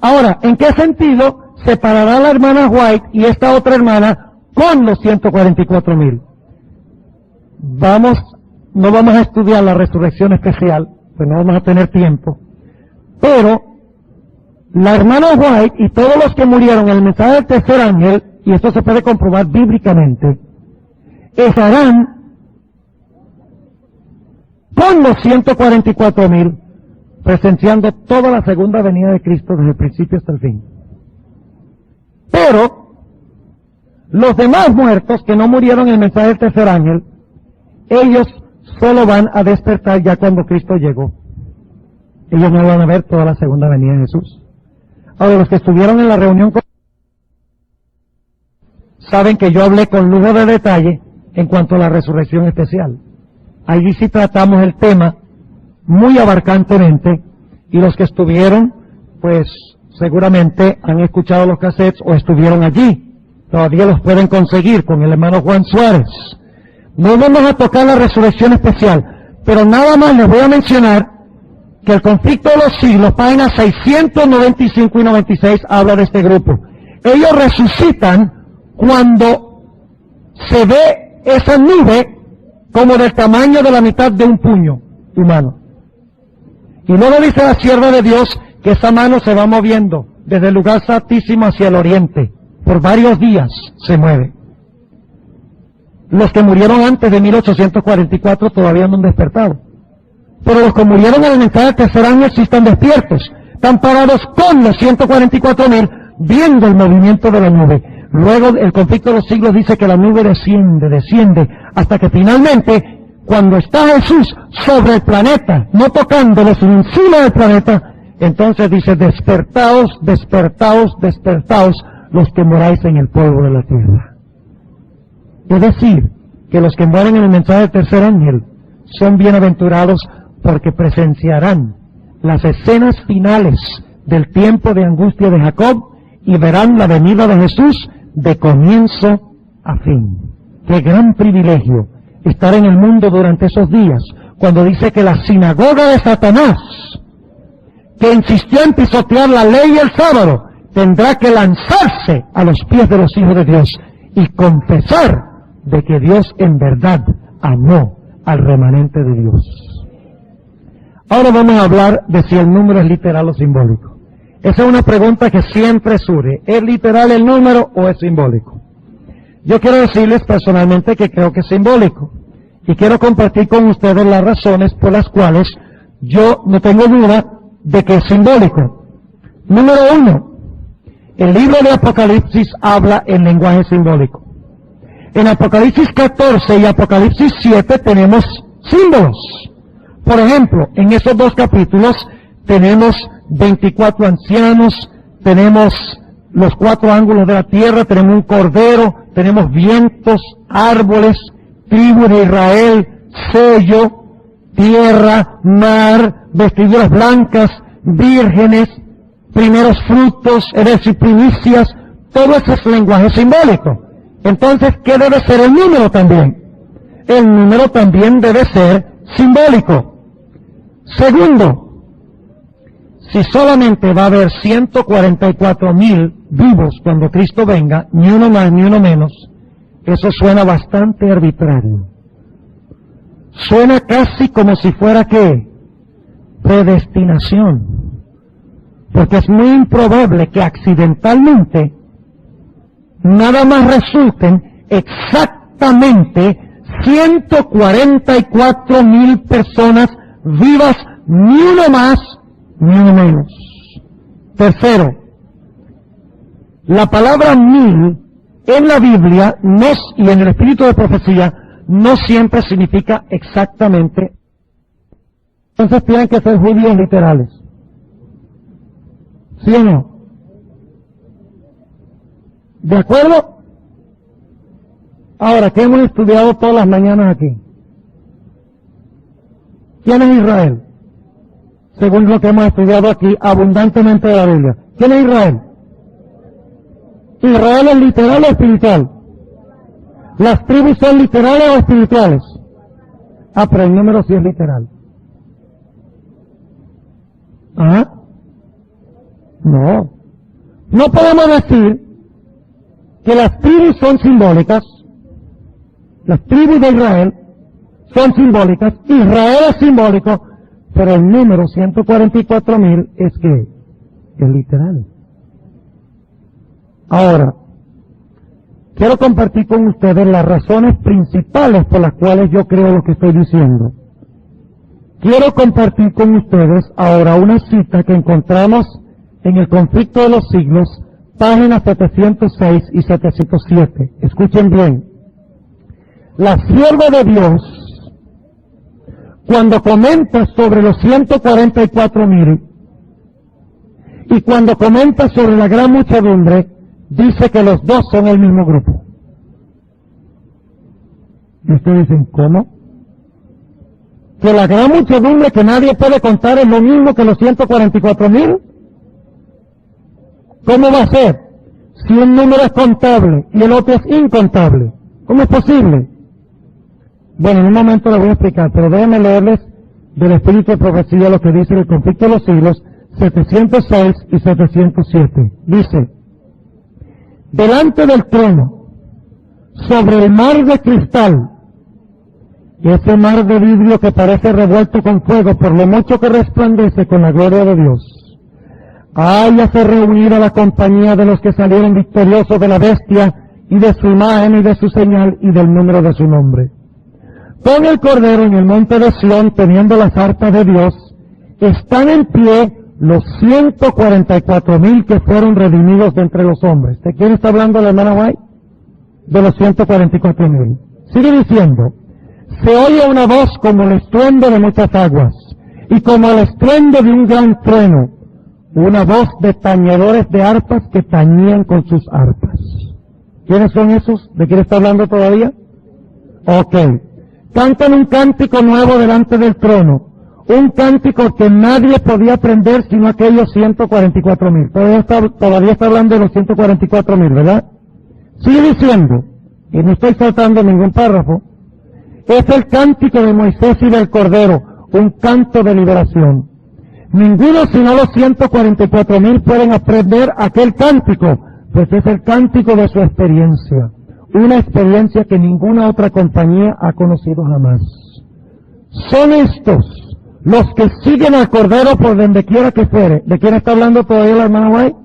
Ahora, ¿en qué sentido separará la hermana White y esta otra hermana con los 144,000? No vamos a estudiar la resurrección especial, pues no vamos a tener tiempo, pero la hermana White y todos los que murieron en el mensaje del tercer ángel, y esto se puede comprobar bíblicamente, estarán con los 144,000 presenciando toda la segunda venida de Cristo desde el principio hasta el fin. Pero los demás muertos que no murieron en el mensaje del tercer ángel, ellos solo van a despertar ya cuando Cristo llegó. Ellos no van a ver toda la segunda venida de Jesús. Ahora, los que estuvieron en la reunión saben que yo hablé con lujo de detalle en cuanto a la resurrección especial. Allí sí tratamos el tema muy abarcantemente, y los que estuvieron, pues seguramente han escuchado los cassettes o estuvieron allí. Todavía los pueden conseguir con el hermano Juan Suárez. No vamos a tocar la resurrección especial, pero nada más les voy a mencionar que el conflicto de los siglos, páginas 695 y 96, habla de este grupo. Ellos resucitan cuando se ve esa nube como del tamaño de la mitad de un puño humano. Y luego dice la sierva de Dios que esa mano se va moviendo desde el lugar santísimo hacia el oriente. Por varios días se mueve. Los que murieron antes de 1844 todavía no han despertado. Pero los que murieron en el mensaje del tercer ángel sí están despiertos. Están parados con los 144,000 viendo el movimiento de la nube. Luego el conflicto de los siglos dice que la nube desciende, hasta que finalmente, cuando está Jesús sobre el planeta, no tocándolos encima del planeta, entonces dice, despertaos, despertaos, despertaos, los que moráis en el polvo de la tierra. Es decir, que los que mueren en el mensaje del tercer ángel son bienaventurados porque presenciarán las escenas finales del tiempo de angustia de Jacob y verán la venida de Jesús de comienzo a fin. ¡Qué gran privilegio estar en el mundo durante esos días! Cuando dice que la sinagoga de Satanás, que insistió en pisotear la ley y el sábado, tendrá que lanzarse a los pies de los hijos de Dios y confesar de que Dios en verdad amó al remanente de Dios. Ahora vamos a hablar de si el número es literal o simbólico. Esa es una pregunta que siempre surge. ¿Es literal el número o es simbólico? Yo quiero decirles personalmente que creo que es simbólico. Y quiero compartir con ustedes las razones por las cuales yo no tengo duda de que es simbólico. Número 1. El libro de Apocalipsis habla en lenguaje simbólico. En Apocalipsis 14 y Apocalipsis 7 tenemos símbolos. Por ejemplo, en esos dos capítulos tenemos 24 ancianos, tenemos los 4 ángulos de la tierra, tenemos un cordero, tenemos vientos, árboles, tribu de Israel, sello, tierra, mar, vestiduras blancas, vírgenes, primeros frutos, es decir, primicias, todo eso es lenguaje simbólico. Entonces, ¿qué debe ser el número también? El número también debe ser simbólico. Segundo, si solamente va a haber 144,000 vivos cuando Cristo venga, ni uno más ni uno menos, eso suena bastante arbitrario. Suena casi como si fuera ¿qué? Predestinación. Porque es muy improbable que accidentalmente nada más resulten exactamente 144,000 personas vivas, ni uno más ni uno menos. Tercero, la palabra 1000 en la Biblia y en el espíritu de profecía no siempre significa exactamente. Entonces tienen que ser judíos literales. ¿Sí o no? ¿De acuerdo? Ahora, ¿qué hemos estudiado todas las mañanas aquí? ¿Quién es Israel? Según lo que hemos estudiado aquí abundantemente de la Biblia. ¿Quién es Israel? ¿Israel es literal o espiritual? ¿Las tribus son literales o espirituales? Ah, pero el número sí es literal. ¿Ah? No. No podemos decir que las tribus son simbólicas. Las tribus de Israel son simbólicas. Israel es simbólico. Pero el número 144,000 es que es literal. Ahora, quiero compartir con ustedes las razones principales por las cuales yo creo lo que estoy diciendo. Quiero compartir con ustedes ahora una cita que encontramos en el Conflicto de los Siglos, páginas 706 y 707. Escuchen bien. La sierva de Dios, cuando comenta sobre los 144,000 y cuando comenta sobre la gran muchedumbre, dice que los dos son el mismo grupo. Y ustedes dicen, ¿cómo? Que la gran muchedumbre que nadie puede contar es lo mismo que los 144,000. ¿Cómo va a ser? Si un número es contable y el otro es incontable, ¿cómo es posible? Bueno, en un momento lo voy a explicar, pero déjenme leerles del Espíritu de Profecía lo que dice el Conflicto de los Siglos 706 y 707. Dice, delante del trono, sobre el mar de cristal, y ese mar de vidrio que parece revuelto con fuego por lo mucho que resplandece con la gloria de Dios, háyase reunida la compañía de los que salieron victoriosos de la bestia y de su imagen y de su señal y del número de su nombre. Con el Cordero en el monte de Sión, teniendo las arpas de Dios, están en pie los 144,000 que fueron redimidos de entre los hombres. ¿De quién está hablando la hermana White? De los 144,000. Sigue diciendo, se oye una voz como el estruendo de muchas aguas, y como el estruendo de un gran trueno, una voz de tañedores de arpas que tañían con sus arpas. ¿Quiénes son esos? ¿De quién está hablando todavía? Ok. Cantan un cántico nuevo delante del trono, un cántico que nadie podía aprender sino aquellos 144,000. Todavía está hablando de los 144,000, ¿verdad? Sigue diciendo, y no estoy saltando ningún párrafo, es el cántico de Moisés y del Cordero, un canto de liberación. Ninguno sino los 144,000 pueden aprender aquel cántico, pues es el cántico de su experiencia. Una experiencia que ninguna otra compañía ha conocido jamás. Son estos los que siguen al Cordero por donde quiera que fuere. ¿De quién está hablando todavía la hermana White?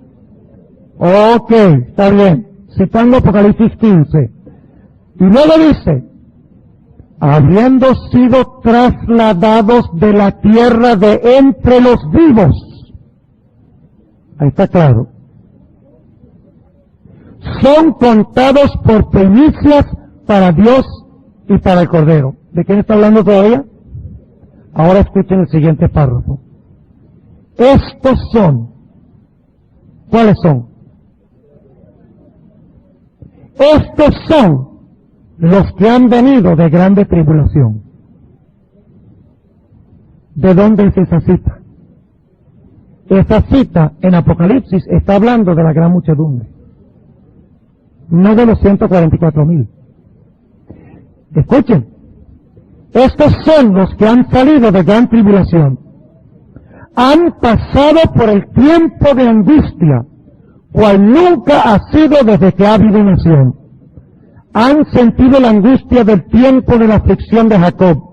Ok, está bien. Citando Apocalipsis 15. Y luego dice, habiendo sido trasladados de la tierra de entre los vivos. Ahí está claro. Son contados por primicias para Dios y para el Cordero. ¿De quién está hablando todavía? Ahora escuchen el siguiente párrafo. Estos son, ¿cuáles son? Estos son los que han venido de grande tribulación. ¿De dónde es esa cita? Esa cita en Apocalipsis está hablando de la gran muchedumbre, no de los 144,000. Escuchen, estos son los que han salido de gran tribulación. Han pasado por el tiempo de angustia, cual nunca ha sido desde que ha habido nación. Han sentido la angustia del tiempo de la aflicción de Jacob.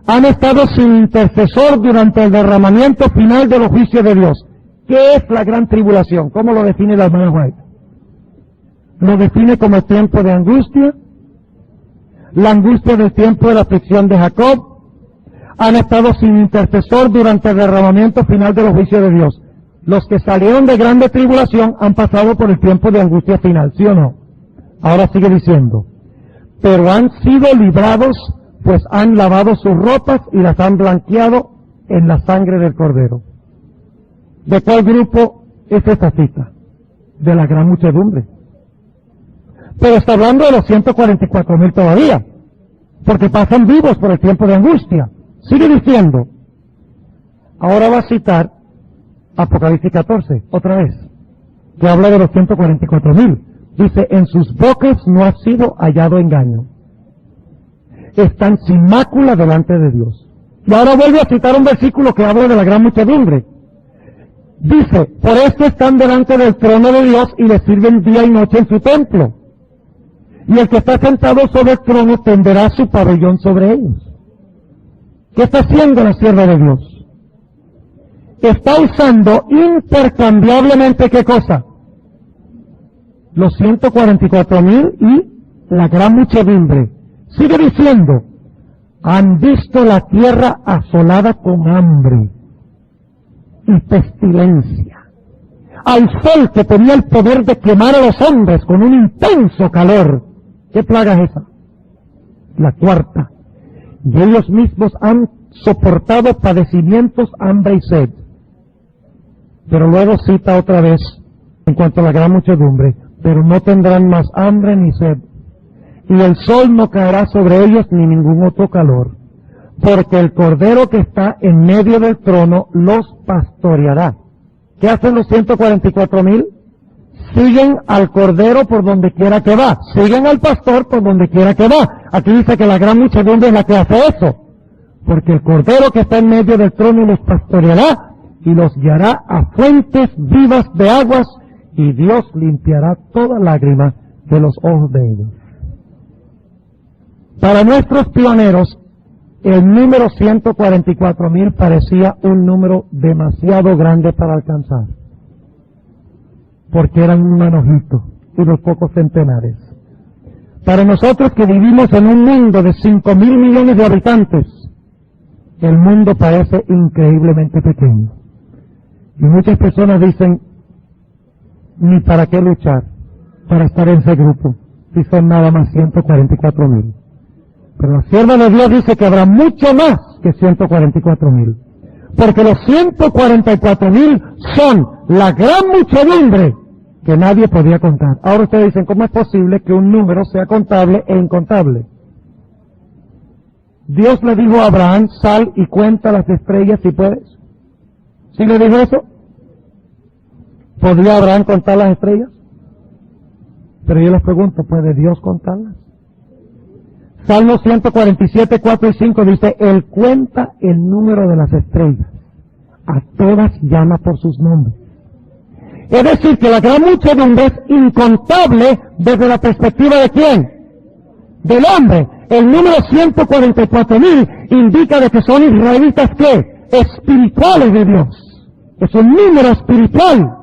Han estado sin intercesor durante el derramamiento final de los juicios de Dios. ¿Qué es la gran tribulación? ¿Cómo lo define la hermana White? Lo define como el tiempo de angustia, la angustia del tiempo de la aflicción de Jacob. Han estado sin intercesor durante el derramamiento final de los juicios de Dios. Los que salieron de grande tribulación han pasado por el tiempo de angustia final, ¿sí o no? Ahora sigue diciendo, pero han sido librados, pues han lavado sus ropas y las han blanqueado en la sangre del Cordero. ¿De cuál grupo es esta cita? De la gran muchedumbre. Pero está hablando de los 144,000 todavía, porque pasan vivos por el tiempo de angustia. Sigue diciendo, ahora va a citar Apocalipsis 14, otra vez, que habla de los 144,000. Dice, en sus bocas no ha sido hallado engaño. Están sin mácula delante de Dios. Y ahora vuelve a citar un versículo que habla de la gran muchedumbre. Dice, por esto están delante del trono de Dios y le sirven día y noche en su templo. Y el que está sentado sobre el trono tenderá su pabellón sobre ellos. ¿Qué está haciendo la sierva de Dios? Está usando intercambiablemente, ¿qué cosa? Los 144,000 y la gran muchedumbre. Sigue diciendo, han visto la tierra asolada con hambre y pestilencia. Al sol que tenía el poder de quemar a los hombres con un intenso calor. ¿Qué plaga es esa? La cuarta. Y ellos mismos han soportado padecimientos, hambre y sed. Pero luego cita otra vez, en cuanto a la gran muchedumbre, pero no tendrán más hambre ni sed, y el sol no caerá sobre ellos ni ningún otro calor, porque el Cordero que está en medio del trono los pastoreará. ¿Qué hacen los 144,000? Siguen al Cordero por donde quiera que va, siguen al pastor por donde quiera que va. Aquí dice que la gran muchedumbre es la que hace eso, porque el Cordero que está en medio del trono los pastoreará y los guiará a fuentes vivas de aguas, y Dios limpiará toda lágrima de los ojos de ellos. Para nuestros pioneros, el número 144,000 parecía un número demasiado grande para alcanzar, porque eran un manojito, unos pocos centenares. Para nosotros que vivimos en un mundo de 5,000 millones de habitantes, el mundo parece increíblemente pequeño. Y muchas personas dicen, ni para qué luchar para estar en ese grupo, si son nada más 144,000. Pero la sierva de Dios dice que habrá mucho más que 144,000, porque los 144,000 son la gran muchedumbre que nadie podía contar. Ahora ustedes dicen, ¿cómo es posible que un número sea contable e incontable? Dios le dijo a Abraham, sal y cuenta las estrellas si puedes. ¿Sí le dijo eso? ¿Podría Abraham contar las estrellas? Pero yo les pregunto, ¿puede Dios contarlas? Salmo 147, 4 y 5 dice, Él cuenta el número de las estrellas, a todas llama por sus nombres. Es decir, que la gran muchedumbre es incontable desde la perspectiva de ¿quién? Del hombre. El número 144,000 indica de que son israelitas, ¿qué? Espirituales de Dios. Es un número espiritual.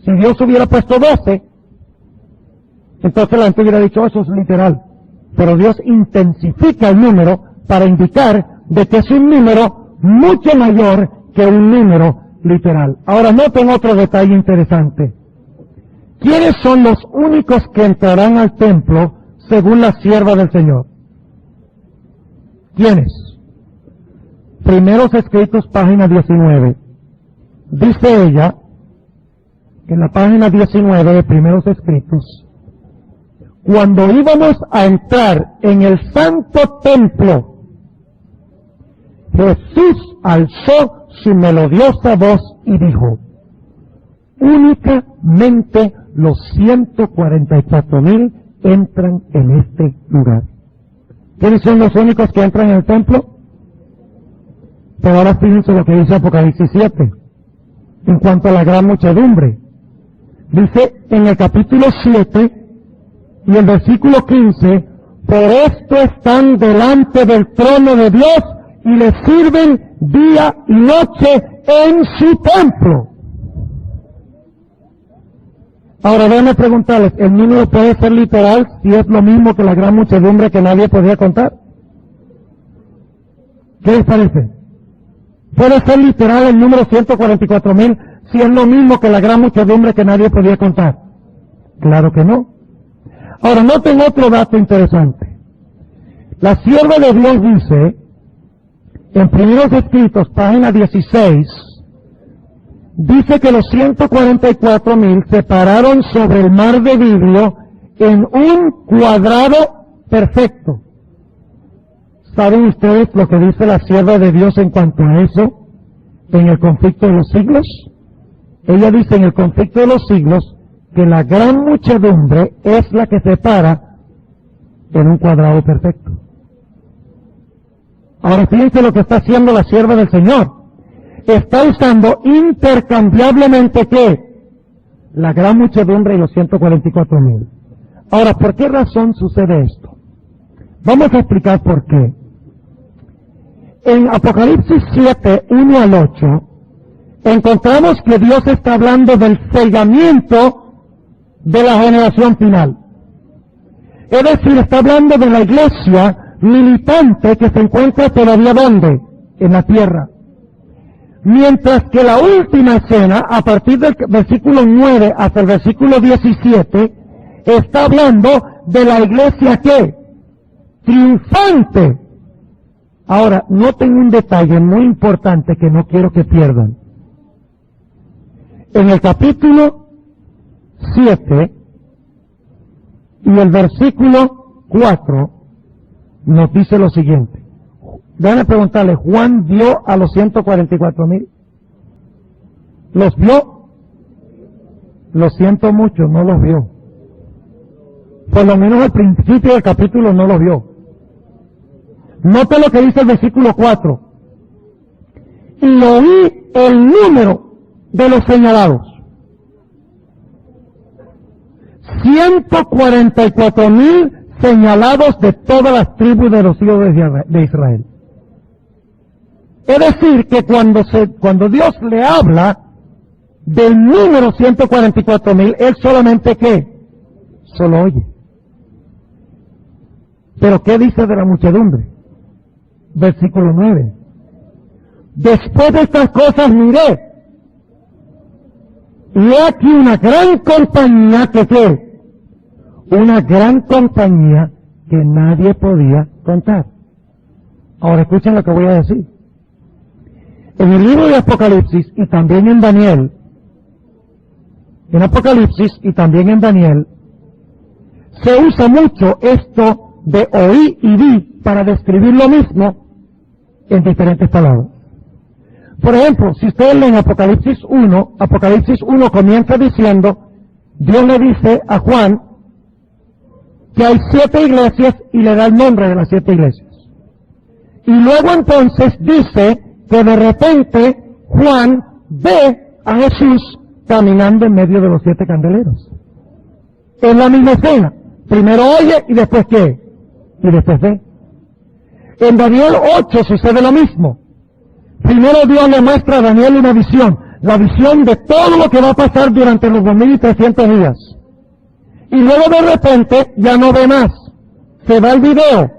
Si Dios hubiera puesto 12, entonces la gente hubiera dicho, eso es literal. Pero Dios intensifica el número para indicar de que es un número mucho mayor que un número literal. Ahora noten otro detalle interesante. ¿Quiénes son los únicos que entrarán al templo según la sierva del Señor? ¿Quiénes? Primeros Escritos, página 19. Dice ella, en la página 19 de Primeros Escritos, cuando íbamos a entrar en el santo templo, Jesús alzó su melodiosa voz y dijo, únicamente los 144,000 entran en este lugar. ¿Quiénes son los únicos que entran en el templo? Pero ahora fíjense lo que dice Apocalipsis 7, en cuanto a la gran muchedumbre. Dice en el capítulo 7 y el versículo 15, por esto están delante del trono de Dios y le sirven día y noche en su templo. Ahora déjenme preguntarles, ¿el número puede ser literal si es lo mismo que la gran muchedumbre que nadie podía contar? ¿Qué les parece? ¿Puede ser literal el número 144,000 si es lo mismo que la gran muchedumbre que nadie podía contar? Claro que no. Ahora noten otro dato interesante. La sierva de Dios dice, en Primeros Escritos, página 16, dice que los 144,000 se pararon sobre el mar de vidrio en un cuadrado perfecto. ¿Saben ustedes lo que dice la sierva de Dios en cuanto a eso en el conflicto de los siglos? Ella dice en el conflicto de los siglos que la gran muchedumbre es la que se para en un cuadrado perfecto. Ahora fíjense lo que está haciendo la sierva del Señor. Está usando intercambiablemente ¿qué? La gran muchedumbre y los 144,000. Ahora, ¿por qué razón sucede esto? Vamos a explicar por qué. En Apocalipsis 7, 1 al 8, encontramos que Dios está hablando del sellamiento de la generación final. Es decir, está hablando de la iglesia militante que se encuentra todavía ¿dónde? En la tierra. Mientras que la última escena, a partir del versículo 9 hasta el versículo 17, está hablando de la iglesia ¿qué? Triunfante. Ahora, noten un detalle muy importante que no quiero que pierdan. En el capítulo 7 y el versículo 4 nos dice lo siguiente. Déjenme preguntarle, ¿Juan vio a los 144,000? ¿Los vio? Lo siento mucho, no los vio. Por lo menos al principio del capítulo no los vio. Note lo que dice el versículo 4. Y oí el número de los señalados. 144,000 señalados de todas las tribus de los hijos de Israel. Es decir, que cuando Dios le habla del número 144,000, Él solamente ¿qué? Solo oye. Pero ¿qué dice de la muchedumbre? Versículo 9. Después de estas cosas miré, y he aquí una gran compañía que ¿qué? Una gran compañía que nadie podía contar. Ahora escuchen lo que voy a decir. En el libro de Apocalipsis y también en Daniel, en Apocalipsis y también en Daniel, se usa mucho esto de oí y vi para describir lo mismo en diferentes palabras. Por ejemplo, si ustedes leen Apocalipsis 1 comienza diciendo, Dios le dice a Juan que hay 7 iglesias y le da el nombre de las 7 iglesias. Y luego entonces dice que de repente Juan ve a Jesús caminando en medio de los 7 candeleros. Es la misma escena. Primero oye y después ¿qué? Y después ve. En Daniel 8 sucede lo mismo. Primero Dios le muestra a Daniel una visión, la visión de todo lo que va a pasar durante los 2300 días. Y luego de repente ya no ve más. Se va el video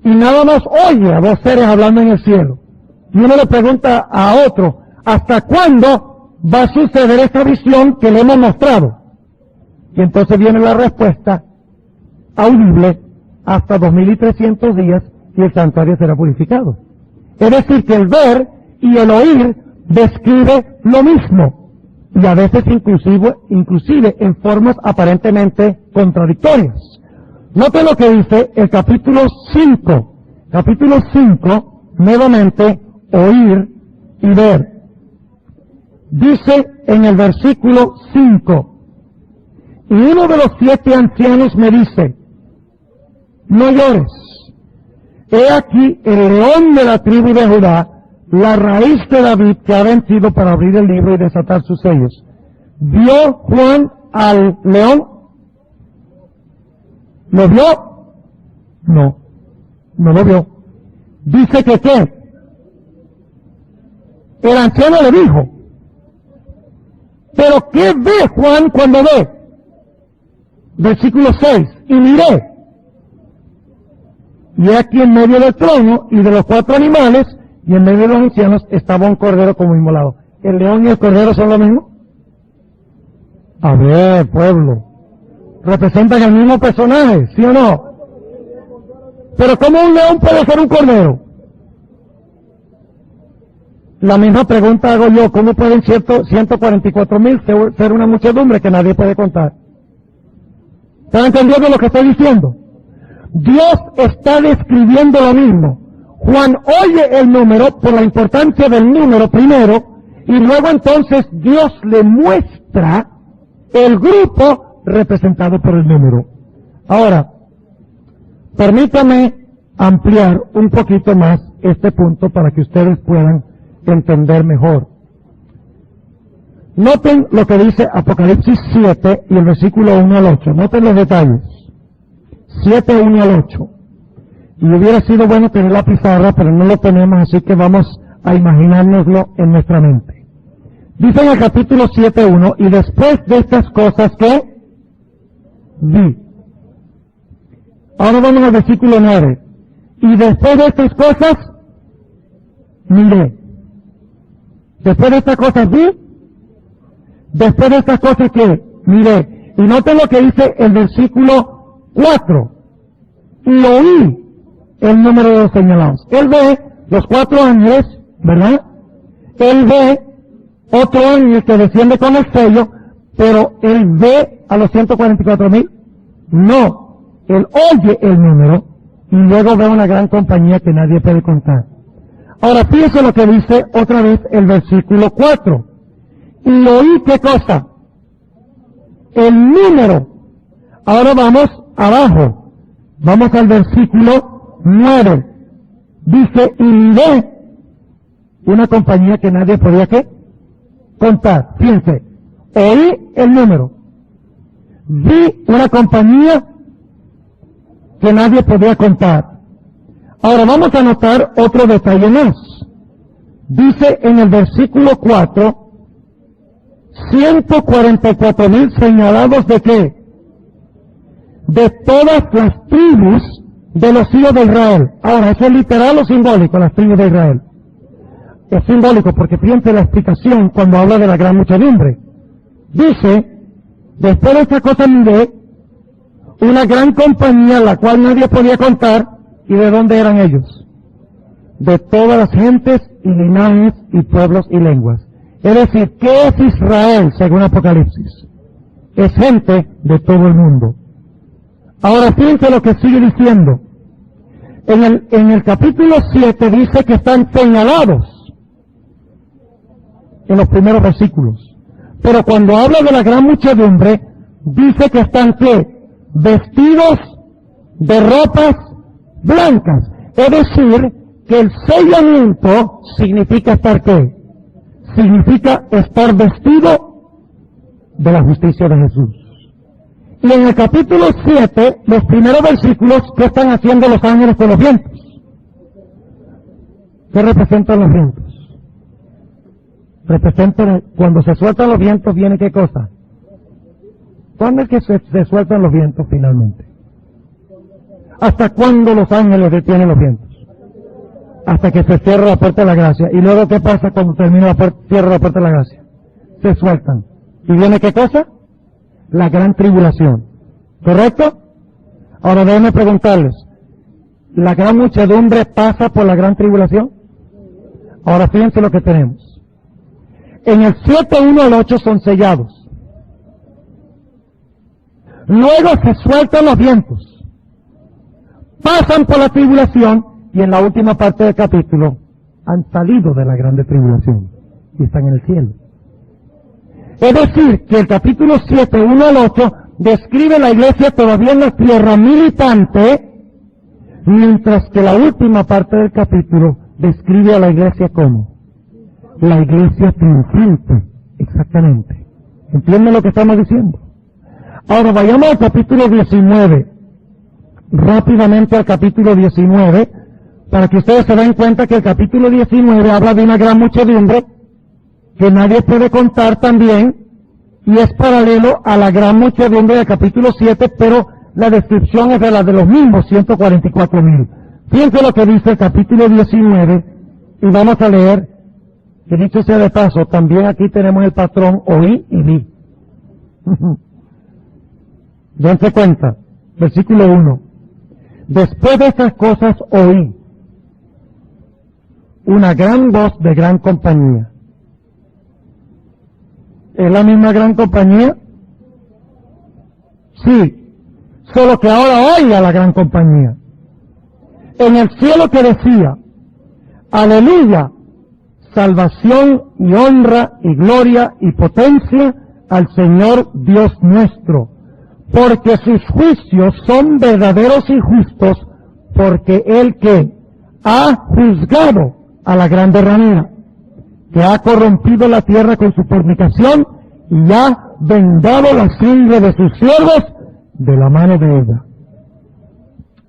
y nada más oye a 2 seres hablando en el cielo. Y uno le pregunta a otro, ¿hasta cuándo va a suceder esta visión que le hemos mostrado? Y entonces viene la respuesta audible, hasta 2300 días y el santuario será purificado. Es decir, que el ver y el oír describe lo mismo, y a veces inclusive en formas aparentemente contradictorias. Note lo que dice el capítulo 5. Capítulo 5, nuevamente, oír y ver. dice en el versículo 5, y uno de los 7 ancianos me dice, no llores, he aquí el león de la tribu de Judá, la raíz de David, que ha vencido para abrir el libro y desatar sus sellos. ¿Vio Juan al león? ¿Lo vio? No, no lo vio. Dice que ¿qué? El anciano le dijo, ¿pero qué ve Juan cuando ve? Versículo 6, y miré, y aquí en medio del trono y de los 4 animales, y en medio de los ancianos estaba un cordero como inmolado. ¿El león y el cordero son lo mismo? A ver, pueblo, representan el mismo personaje, ¿sí o no? Pero ¿cómo un león puede ser un cordero? La misma pregunta hago yo, ¿cómo pueden 144,000 ser una muchedumbre que nadie puede contar? ¿Están entendiendo lo que estoy diciendo? Dios está describiendo lo mismo. Juan oye el número por la importancia del número primero, y luego entonces Dios le muestra el grupo representado por el número. Ahora, permítame ampliar un poquito más este punto para que ustedes puedan entender mejor. Noten lo que dice Apocalipsis 7 y el versículo 1 al 8. Noten los detalles. 7, 1 al 8. Y hubiera sido bueno tener la pizarra, pero no lo tenemos, así que vamos a imaginárnoslo en nuestra mente. Dice en el capítulo 7, 1, y después de estas cosas que vi. Ahora vamos al versículo 9. Y después de estas cosas, miré. Después de estas cosas vi. Después de estas cosas que miré. Y noten lo que dice el versículo 4. Y oí el número de los señalados. Él ve los 4 ángeles, ¿verdad? Él ve otro ángel que desciende con el sello, pero él ve a los 144,000. No, él oye el número y luego ve una gran compañía que nadie puede contar. Ahora fíjense lo que dice otra vez el versículo 4. Y oí, ¿qué cosa? El número. Ahora vamos abajo. Vamos al versículo 9. Dice, y miré una compañía que nadie podía, ¿qué? Contar. Fíjense, oí el número. Vi una compañía que nadie podía contar. Ahora vamos a notar otro detalle más. Dice en el versículo 4, 144,000 señalados de qué? De todas las tribus de los hijos de Israel. Ahora, ¿eso es literal o simbólico, las tribus de Israel? Es simbólico porque fíjense la explicación cuando habla de la gran muchedumbre. Dice, después de esta cosa miré una gran compañía la cual nadie podía contar. ¿Y de dónde eran ellos? De todas las gentes y linajes y pueblos y lenguas. Es decir, ¿qué es Israel según Apocalipsis? Es gente de todo el mundo. Ahora fíjense lo que sigue diciendo. En el capítulo 7 dice que están señalados en los primeros versículos. Pero cuando habla de la gran muchedumbre, dice que están ¿qué? Vestidos de ropas blancas. Es decir, que el sellamiento significa estar ¿qué? Significa estar vestido de la justicia de Jesús. Y en el capítulo 7, los primeros versículos, ¿qué están haciendo los ángeles con los vientos? ¿Qué representan los vientos? Representan, cuando se sueltan los vientos, ¿viene qué cosa? ¿Cuándo es que se sueltan los vientos finalmente? ¿Hasta cuándo los ángeles detienen los vientos? Hasta que se cierra la puerta de la gracia. ¿Y luego qué pasa cuando cierra la puerta de la gracia? Se sueltan. ¿Y viene qué cosa? La gran tribulación. ¿Correcto? Ahora déjenme preguntarles. ¿La gran muchedumbre pasa por la gran tribulación? Ahora fíjense lo que tenemos. En el 7, 1 al 8 son sellados. Luego se sueltan los vientos. Pasan por la tribulación y en la última parte del capítulo han salido de la grande tribulación y están en el cielo. Es decir, que el capítulo 7, 1 al 8, describe la iglesia todavía en la tierra militante, mientras que la última parte del capítulo describe a la iglesia como la iglesia triunfante. Exactamente. ¿Entienden lo que estamos diciendo? Ahora vayamos al capítulo 19. Rápidamente al capítulo 19, para que ustedes se den cuenta que el capítulo 19 habla de una gran muchedumbre que nadie puede contar también, y es paralelo a la gran muchedumbre del capítulo 7, pero la descripción es de la de los mismos 144,000. Fíjense lo que dice el capítulo 19, y vamos a leer, que dicho sea de paso, también aquí tenemos el patrón oí y vi. Dense cuenta, versículo 1. Después de estas cosas oí una gran voz de gran compañía. ¿Es la misma gran compañía? Sí, solo que ahora oiga la gran compañía. En el cielo que decía, aleluya, salvación y honra y gloria y potencia al Señor Dios nuestro, porque sus juicios son verdaderos y justos, porque Él que ha juzgado a la grande ramera, que ha corrompido la tierra con su fornicación y ha vengado la sangre de sus siervos de la mano de ella.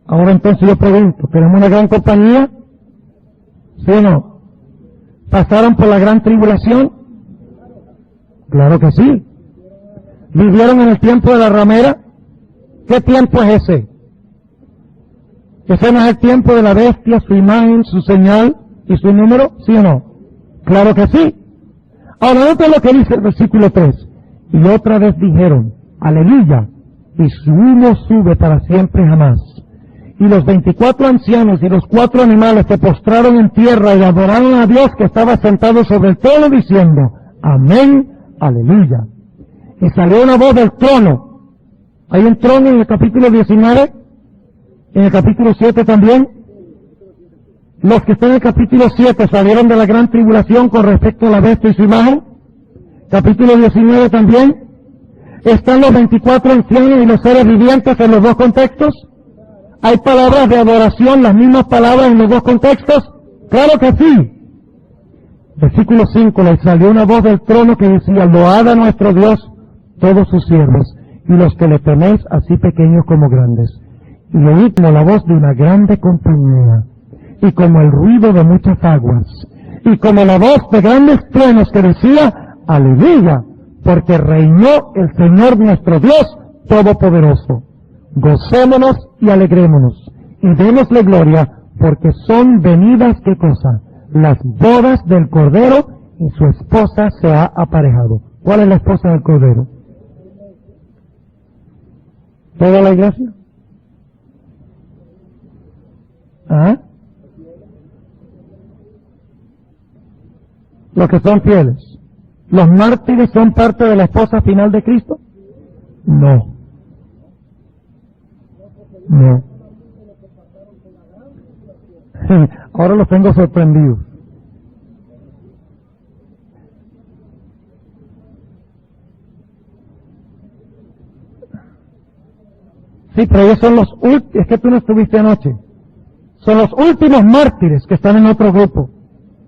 Ahora entonces yo pregunto, ¿tenemos una gran compañía? ¿Sí o no? ¿Pasaron por la gran tribulación? Claro que sí. ¿Vivieron en el tiempo de la ramera? ¿Qué tiempo es ese? ¿Ese no es el tiempo de la bestia, su imagen, su señal y su número? ¿Sí o no? Claro que sí. Ahora noten lo que dice el versículo 3. Y otra vez dijeron, aleluya, y su humo sube para siempre jamás. Y los 24 ancianos y los 4 animales se postraron en tierra y adoraron a Dios que estaba sentado sobre el trono diciendo, amén, aleluya. Y salió una voz del trono. ¿Hay un trono en el capítulo 19? ¿En el capítulo 7 también? Los que están en el capítulo 7 salieron de la gran tribulación con respecto a la bestia y su imagen. Capítulo 19 también. ¿Están los 24 ancianos y los seres vivientes en los dos contextos? ¿Hay palabras de adoración, las mismas palabras en los dos contextos? ¡Claro que sí! Versículo 5, le salió una voz del trono que decía, load a nuestro Dios todos sus siervos, y los que le teméis, así pequeños como grandes. Y oí como la voz de una grande compañía, y como el ruido de muchas aguas, y como la voz de grandes truenos que decía, aleluya, porque reinó el Señor nuestro Dios Todopoderoso. Gocémonos y alegrémonos, y démosle gloria, porque son venidas, ¿qué cosa? Las bodas del Cordero, y su esposa se ha aparejado. ¿Cuál es la esposa del Cordero? ¿Toda la iglesia? ¿Ah? Los que son fieles. ¿Los mártires son parte de la esposa final de Cristo? No. No. Ahora los tengo sorprendidos. Sí, pero ellos son los últimos, es que tú no estuviste anoche. Son los últimos mártires que están en otro grupo,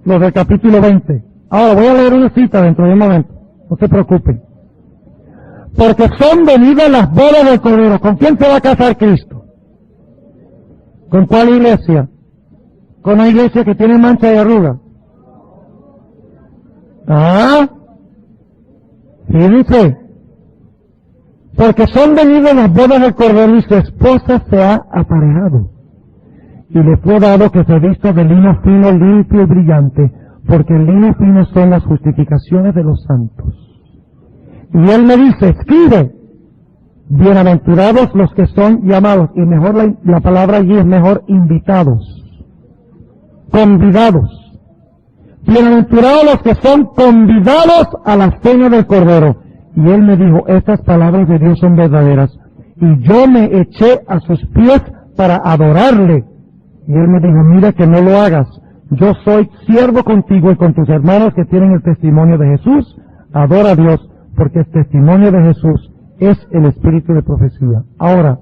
los del capítulo 20. Ahora voy a leer una cita dentro de un momento, no se preocupen. Porque son venidas las bodas del Cordero. ¿Con quién se va a casar Cristo? ¿Con cuál iglesia? ¿Con una iglesia que tiene mancha y arruga? Ah, fíjense. Porque son venidas las bodas del Cordero y su esposa se ha aparejado. Y le fue dado que se vista de lino fino, limpio y brillante, porque el lino fino son las justificaciones de los santos. Y él me dice, escribe, bienaventurados los que son llamados, y mejor la palabra allí es mejor invitados, convidados. Bienaventurados los que son convidados a la cena del Cordero. Y él me dijo, estas palabras de Dios son verdaderas. Y yo me eché a sus pies para adorarle. Y él me dijo, mira que no lo hagas. Yo soy siervo contigo y con tus hermanos que tienen el testimonio de Jesús. Adora a Dios, porque el testimonio de Jesús es el espíritu de profecía. Ahora,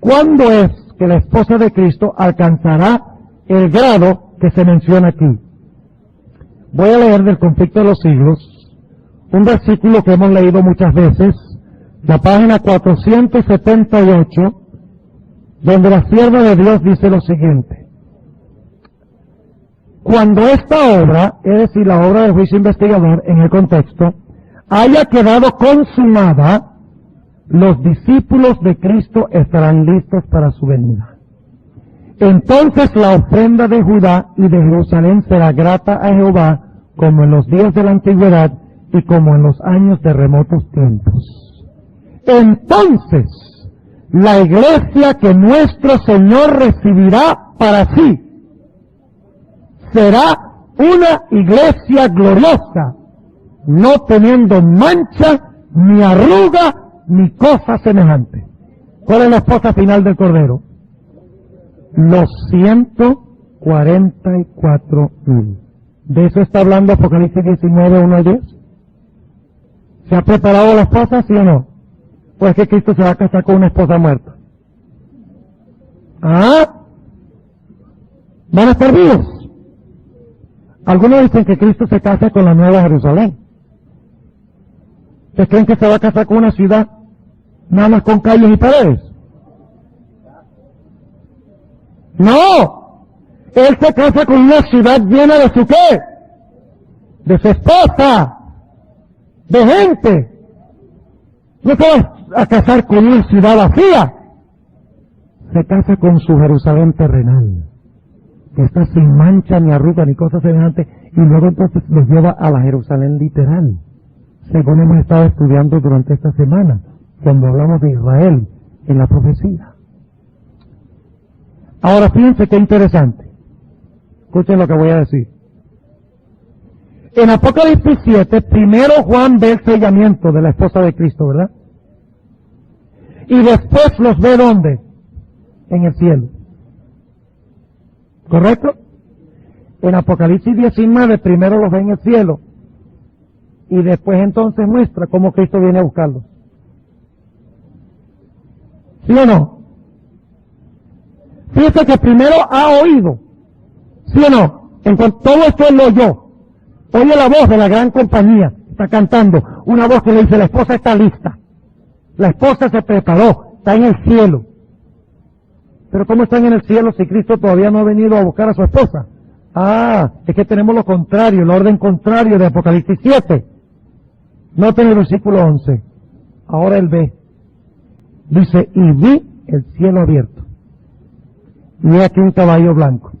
¿cuándo es que la esposa de Cristo alcanzará el grado que se menciona aquí? Voy a leer del Conflicto de los Siglos, un versículo que hemos leído muchas veces, la página 478, donde la sierva de Dios dice lo siguiente: cuando esta obra, es decir, la obra del juicio investigador en el contexto, haya quedado consumada, los discípulos de Cristo estarán listos para su venida. Entonces la ofrenda de Judá y de Jerusalén será grata a Jehová, como en los días de la antigüedad y como en los años de remotos tiempos. Entonces, la iglesia que nuestro Señor recibirá para sí será una iglesia gloriosa, no teniendo mancha, ni arruga, ni cosa semejante. ¿Cuál es la esposa final del Cordero? Los 144,000. De eso está hablando Apocalipsis 19, 1 a 10. ¿Se ha preparado la esposa, sí o no? Pues que Cristo se va a casar con una esposa muerta. ¿Ah? ¿Van a estar vivos? Algunos dicen que Cristo se casa con la Nueva Jerusalén. ¿Ustedes creen que se va a casar con una ciudad nada más con calles y paredes? No, Él se casa con una ciudad llena de su ¿qué? De su esposa, de gente. No se va a casar con una ciudad vacía. Se casa con su Jerusalén terrenal, que está sin mancha, ni arruga, ni cosa semejante, y luego entonces los lleva a la Jerusalén literal, según hemos estado estudiando durante esta semana, cuando hablamos de Israel en la profecía. Ahora fíjense qué interesante. Escuchen lo que voy a decir. En Apocalipsis 7, primero Juan ve el sellamiento de la esposa de Cristo, ¿verdad? Y después los ve ¿dónde? En el cielo. ¿Correcto? En Apocalipsis 19, primero los ve en el cielo. Y después entonces muestra cómo Cristo viene a buscarlos. ¿Sí o no? Fíjate que primero ha oído. ¿Sí o no? En cuanto todo esto él lo oyó. Oye la voz de la gran compañía. Está cantando. Una voz que le dice, la esposa está lista. La esposa se preparó. Está en el cielo. Pero ¿cómo están en el cielo si Cristo todavía no ha venido a buscar a su esposa? Ah, es que tenemos lo contrario, el orden contrario de Apocalipsis 7. Noten el versículo 11. Ahora él ve. Dice, y vi el cielo abierto. Y he aquí un caballo blanco.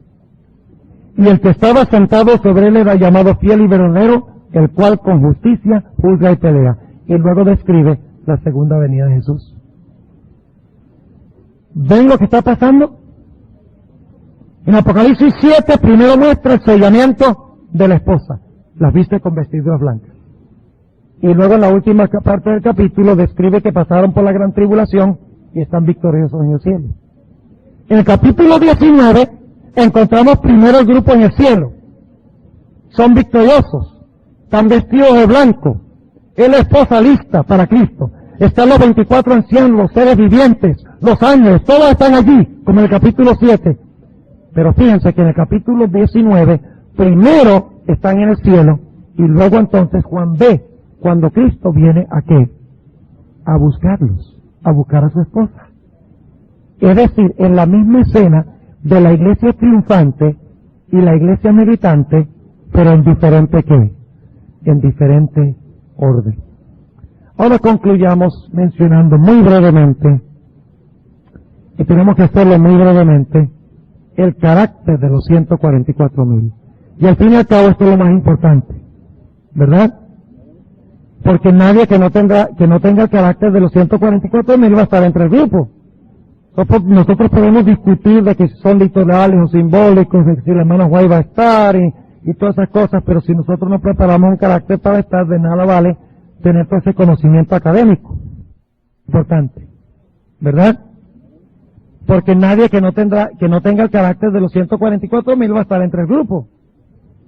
Y el que estaba sentado sobre él era llamado Fiel y Verdadero, el cual con justicia juzga y pelea. Y luego describe la segunda venida de Jesús. ¿Ven lo que está pasando? En Apocalipsis 7 primero muestra el sellamiento de la esposa. Las viste con vestiduras blancas. Y luego en la última parte del capítulo describe que pasaron por la gran tribulación y están victoriosos en el cielo. En el capítulo 19 encontramos primero el grupo en el cielo. Son victoriosos. Están vestidos de blanco. Es la esposa lista para Cristo. Están los 24 ancianos, los seres vivientes, los ángeles, todos están allí, como en el capítulo 7. Pero fíjense que en el capítulo 19, primero están en el cielo, y luego entonces Juan ve cuando Cristo viene a ¿qué? A buscarlos, a buscar a su esposa. Es decir, en la misma escena de la iglesia triunfante y la iglesia militante, pero en diferente ¿qué? En diferente orden. Ahora concluyamos mencionando muy brevemente, y tenemos que hacerlo muy brevemente, el carácter de los 144,000. Y al fin y al cabo esto es lo más importante, ¿verdad? Porque nadie que no tenga el carácter de los 144,000 va a estar entre el grupo. Nosotros podemos discutir de que si son literales o simbólicos, de que si el hermano Juan va a estar y todas esas cosas, pero si nosotros no preparamos un carácter para estar, de nada vale tener todo ese conocimiento académico. Importante, ¿verdad? Porque nadie que no tenga el carácter de los 144,000 va a estar entre el grupo.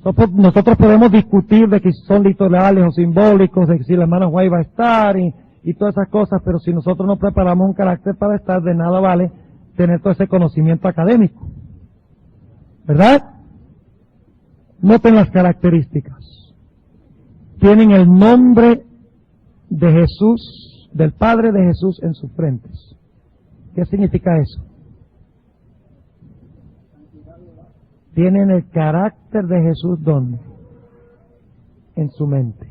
Nosotros podemos discutir de que son literales o simbólicos, de que si la hermana White va a estar y todas esas cosas, pero si nosotros no preparamos un carácter para estar, de nada vale tener todo ese conocimiento académico. ¿Verdad? Noten las características. Tienen el nombre de Jesús, del Padre de Jesús en sus frentes. ¿Qué significa eso? Tienen el carácter de Jesús, ¿dónde? En su mente.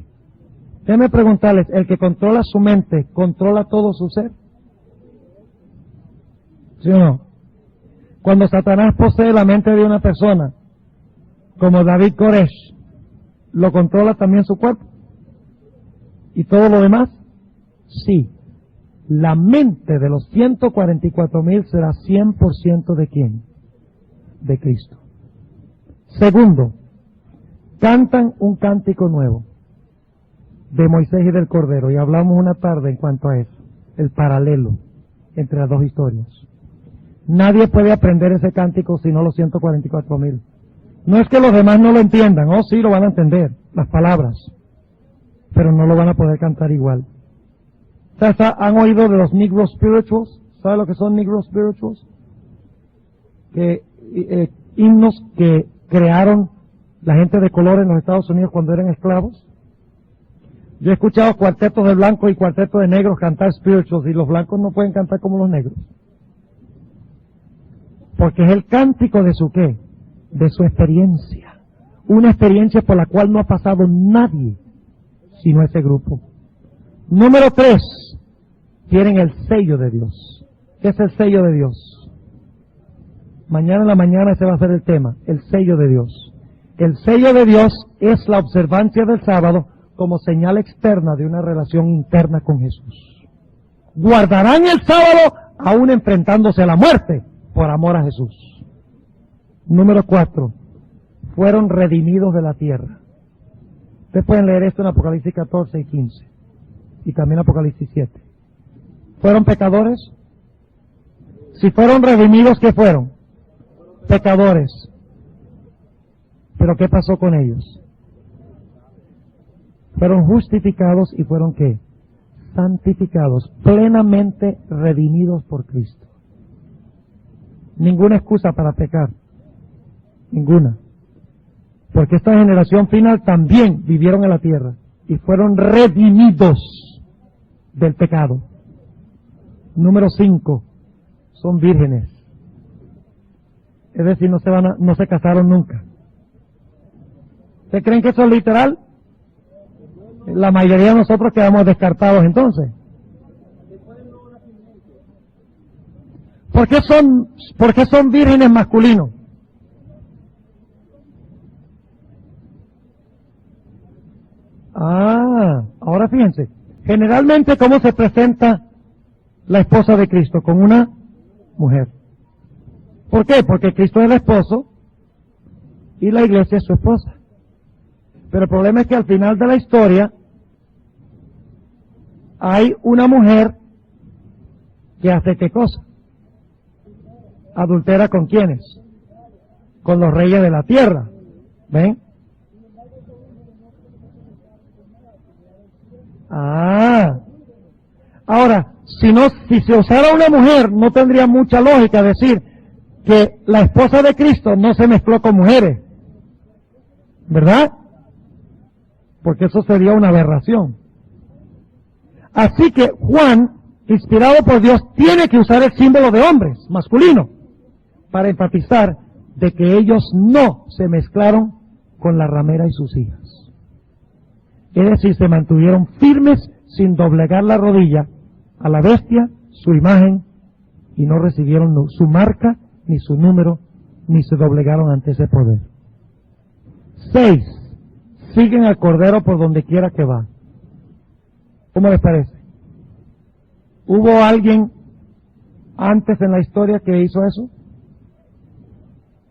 Déjenme preguntarles, ¿el que controla su mente, controla todo su ser? ¿Sí o no? Cuando Satanás posee la mente de una persona, como David Koresh, ¿lo controla también su cuerpo? ¿Y todo lo demás? Sí. La mente de los 144,000 será 100% de ¿quién? De Cristo. Segundo, cantan un cántico nuevo de Moisés y del Cordero, y hablamos una tarde en cuanto a eso, el paralelo entre las dos historias. Nadie puede aprender ese cántico sino los 144,000. No es que los demás no lo entiendan, sí lo van a entender, las palabras, pero no lo van a poder cantar igual. ¿Han oído de los Negro Spirituals? ¿Sabe lo que son Negro Spirituals? Himnos que crearon la gente de color en los Estados Unidos cuando eran esclavos. Yo he escuchado cuartetos de blancos y cuartetos de negros cantar spirituals, y los blancos no pueden cantar como los negros. Porque es el cántico de su ¿qué? De su experiencia. Una experiencia por la cual no ha pasado nadie, sino ese grupo. Número 3, tienen el sello de Dios. ¿Qué es el sello de Dios? Mañana en la mañana ese va a ser el tema, el sello de Dios. El sello de Dios es la observancia del sábado como señal externa de una relación interna con Jesús. Guardarán el sábado aún enfrentándose a la muerte por amor a Jesús. Número 4, fueron redimidos de la tierra. Ustedes pueden leer esto en Apocalipsis 14 y 15 y también Apocalipsis 7. ¿Fueron pecadores? Si fueron redimidos, ¿qué fueron? Pecadores. ¿Pero qué pasó con ellos? Fueron justificados y fueron ¿qué? Santificados, plenamente redimidos por Cristo. Ninguna excusa para pecar. Ninguna. Porque esta generación final también vivieron en la tierra y fueron redimidos del pecado. Número 5, son vírgenes. Es decir, no se casaron nunca. ¿Ustedes creen que eso es literal? La mayoría de nosotros quedamos descartados entonces. ¿Por qué son vírgenes masculinos? Ahora fíjense. Generalmente, ¿cómo se presenta la esposa de Cristo? Con una mujer. ¿Por qué? Porque Cristo es el esposo y la iglesia es su esposa. Pero el problema es que al final de la historia hay una mujer que hace ¿qué cosa? Adultera ¿con quiénes? Con los reyes de la tierra. ¿Ven? Ahora, si se usara una mujer, no tendría mucha lógica decir que la esposa de Cristo no se mezcló con mujeres. ¿Verdad? Porque eso sería una aberración. Así que Juan, inspirado por Dios, tiene que usar el símbolo de hombres, masculino, para enfatizar de que ellos no se mezclaron con la ramera y sus hijas. Es decir, se mantuvieron firmes sin doblegar la rodilla a la bestia, su imagen, y no recibieron su marca, ni su número, ni se doblegaron ante ese poder. 6. Siguen al Cordero por donde quiera que va. ¿Cómo les parece? ¿Hubo alguien antes en la historia que hizo eso?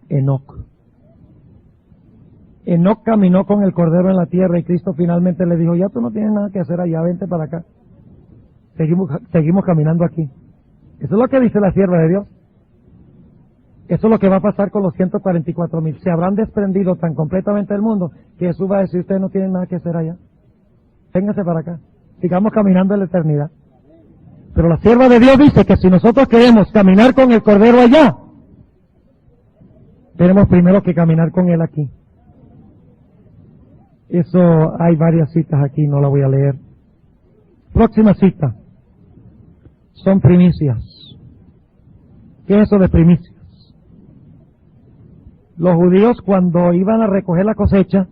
Enoc. Enoc caminó con el Cordero en la tierra y Cristo finalmente le dijo, ya tú no tienes nada que hacer allá, vente para acá. Seguimos caminando aquí. Eso es lo que dice la sierva de Dios. Eso es lo que va a pasar con los 144,000. Se habrán desprendido tan completamente del mundo que Jesús va a decir, ustedes no tienen nada que hacer allá. Vénganse para acá. Sigamos caminando en la eternidad. Pero la sierva de Dios dice que si nosotros queremos caminar con el Cordero allá, tenemos primero que caminar con Él aquí. Eso, hay varias citas aquí, no la voy a leer. Próxima cita. Son primicias. ¿Qué es eso de primicias? Los judíos, cuando iban a recoger la cosecha,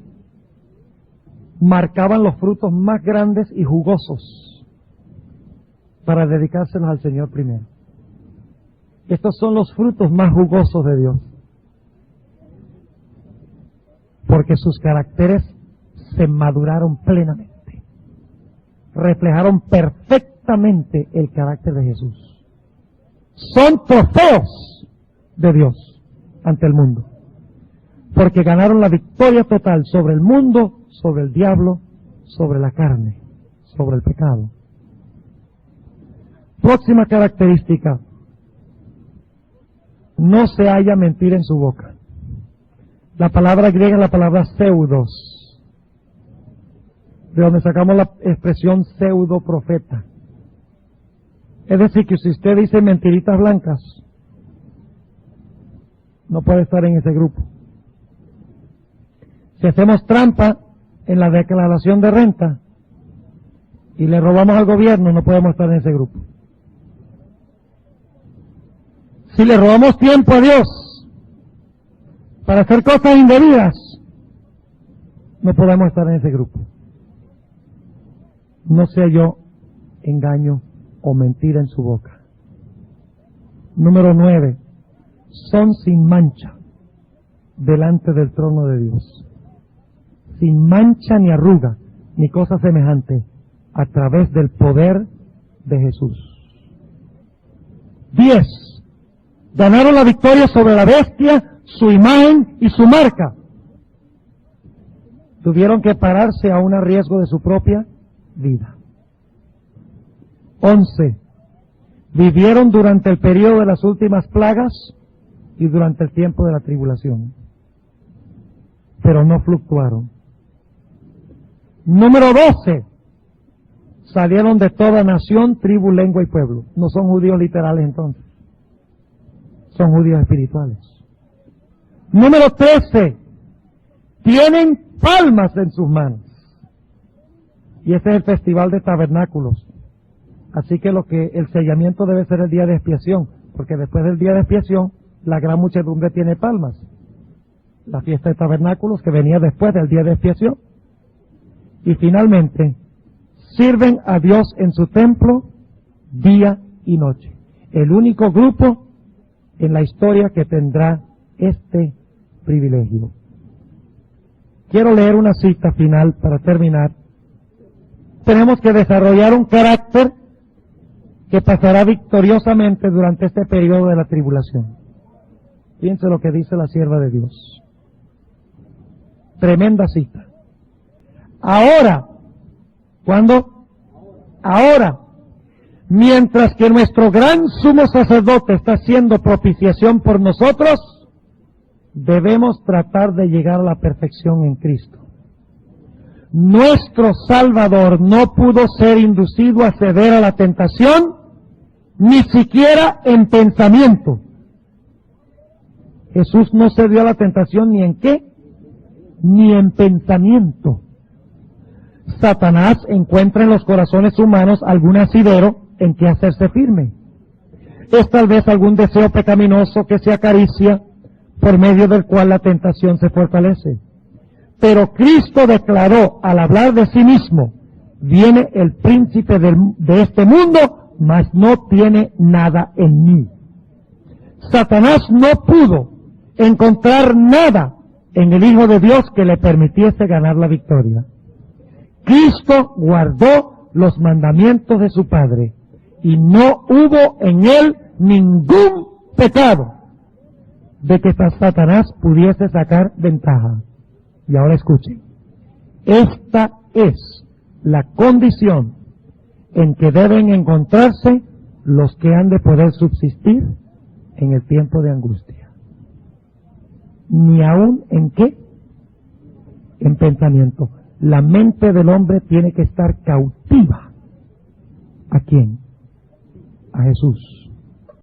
marcaban los frutos más grandes y jugosos para dedicárselos al Señor primero. Estos son los frutos más jugosos de Dios, porque sus caracteres se maduraron plenamente, reflejaron perfectamente el carácter de Jesús. Son trofeos de Dios ante el mundo, porque ganaron la victoria total sobre el mundo, sobre el diablo, sobre la carne, sobre el pecado. Próxima característica: no se halla mentira en su boca. La palabra griega es la palabra pseudos, de donde sacamos la expresión pseudo profeta. Es decir, que si usted dice mentiritas blancas, no puede estar en ese grupo. Si hacemos trampa en la declaración de renta y le robamos al gobierno, no podemos estar en ese grupo. Si le robamos tiempo a Dios para hacer cosas indebidas, no podemos estar en ese grupo. No sea yo engaño o mentira en su boca. Número 9. Son sin mancha delante del trono de Dios. Sin mancha ni arruga, ni cosa semejante, a través del poder de Jesús. 10. Ganaron la victoria sobre la bestia, su imagen y su marca. Tuvieron que pararse aún a riesgo de su propia vida. 11. Vivieron durante el periodo de las últimas plagas y durante el tiempo de la tribulación, pero no fluctuaron. Número 12. Salieron de toda nación, tribu, lengua y pueblo. No son judíos literales entonces, son judíos espirituales. Número 13. Tienen palmas en sus manos. Y ese es el festival de tabernáculos. Así que el sellamiento debe ser el día de expiación, porque después del día de expiación la gran muchedumbre tiene palmas. La fiesta de tabernáculos que venía después del día de expiación. Y finalmente, sirven a Dios en su templo día y noche. El único grupo en la historia que tendrá este privilegio. Quiero leer una cita final para terminar. Tenemos que desarrollar un carácter que pasará victoriosamente durante este periodo de la tribulación. Fíjense lo que dice la sierva de Dios. Tremenda cita. Ahora, ¿cuándo? Ahora, mientras que nuestro gran sumo sacerdote está haciendo propiciación por nosotros, debemos tratar de llegar a la perfección en Cristo. Nuestro Salvador no pudo ser inducido a ceder a la tentación, ni siquiera en pensamiento. Jesús no cedió a la tentación ni en qué, ni en pensamiento. Satanás encuentra en los corazones humanos algún asidero en que hacerse firme. Es tal vez algún deseo pecaminoso que se acaricia, por medio del cual la tentación se fortalece. Pero Cristo declaró al hablar de sí mismo: viene el príncipe de este mundo, mas no tiene nada en mí. Satanás no pudo encontrar nada en el Hijo de Dios que le permitiese ganar la victoria. Cristo guardó los mandamientos de su Padre y no hubo en él ningún pecado de que Satanás pudiese sacar ventaja. Y ahora escuchen, esta es la condición en que deben encontrarse los que han de poder subsistir en el tiempo de angustia. ni aún en qué, en pensamiento. La mente del hombre tiene que estar cautiva. ¿A quién? A Jesús.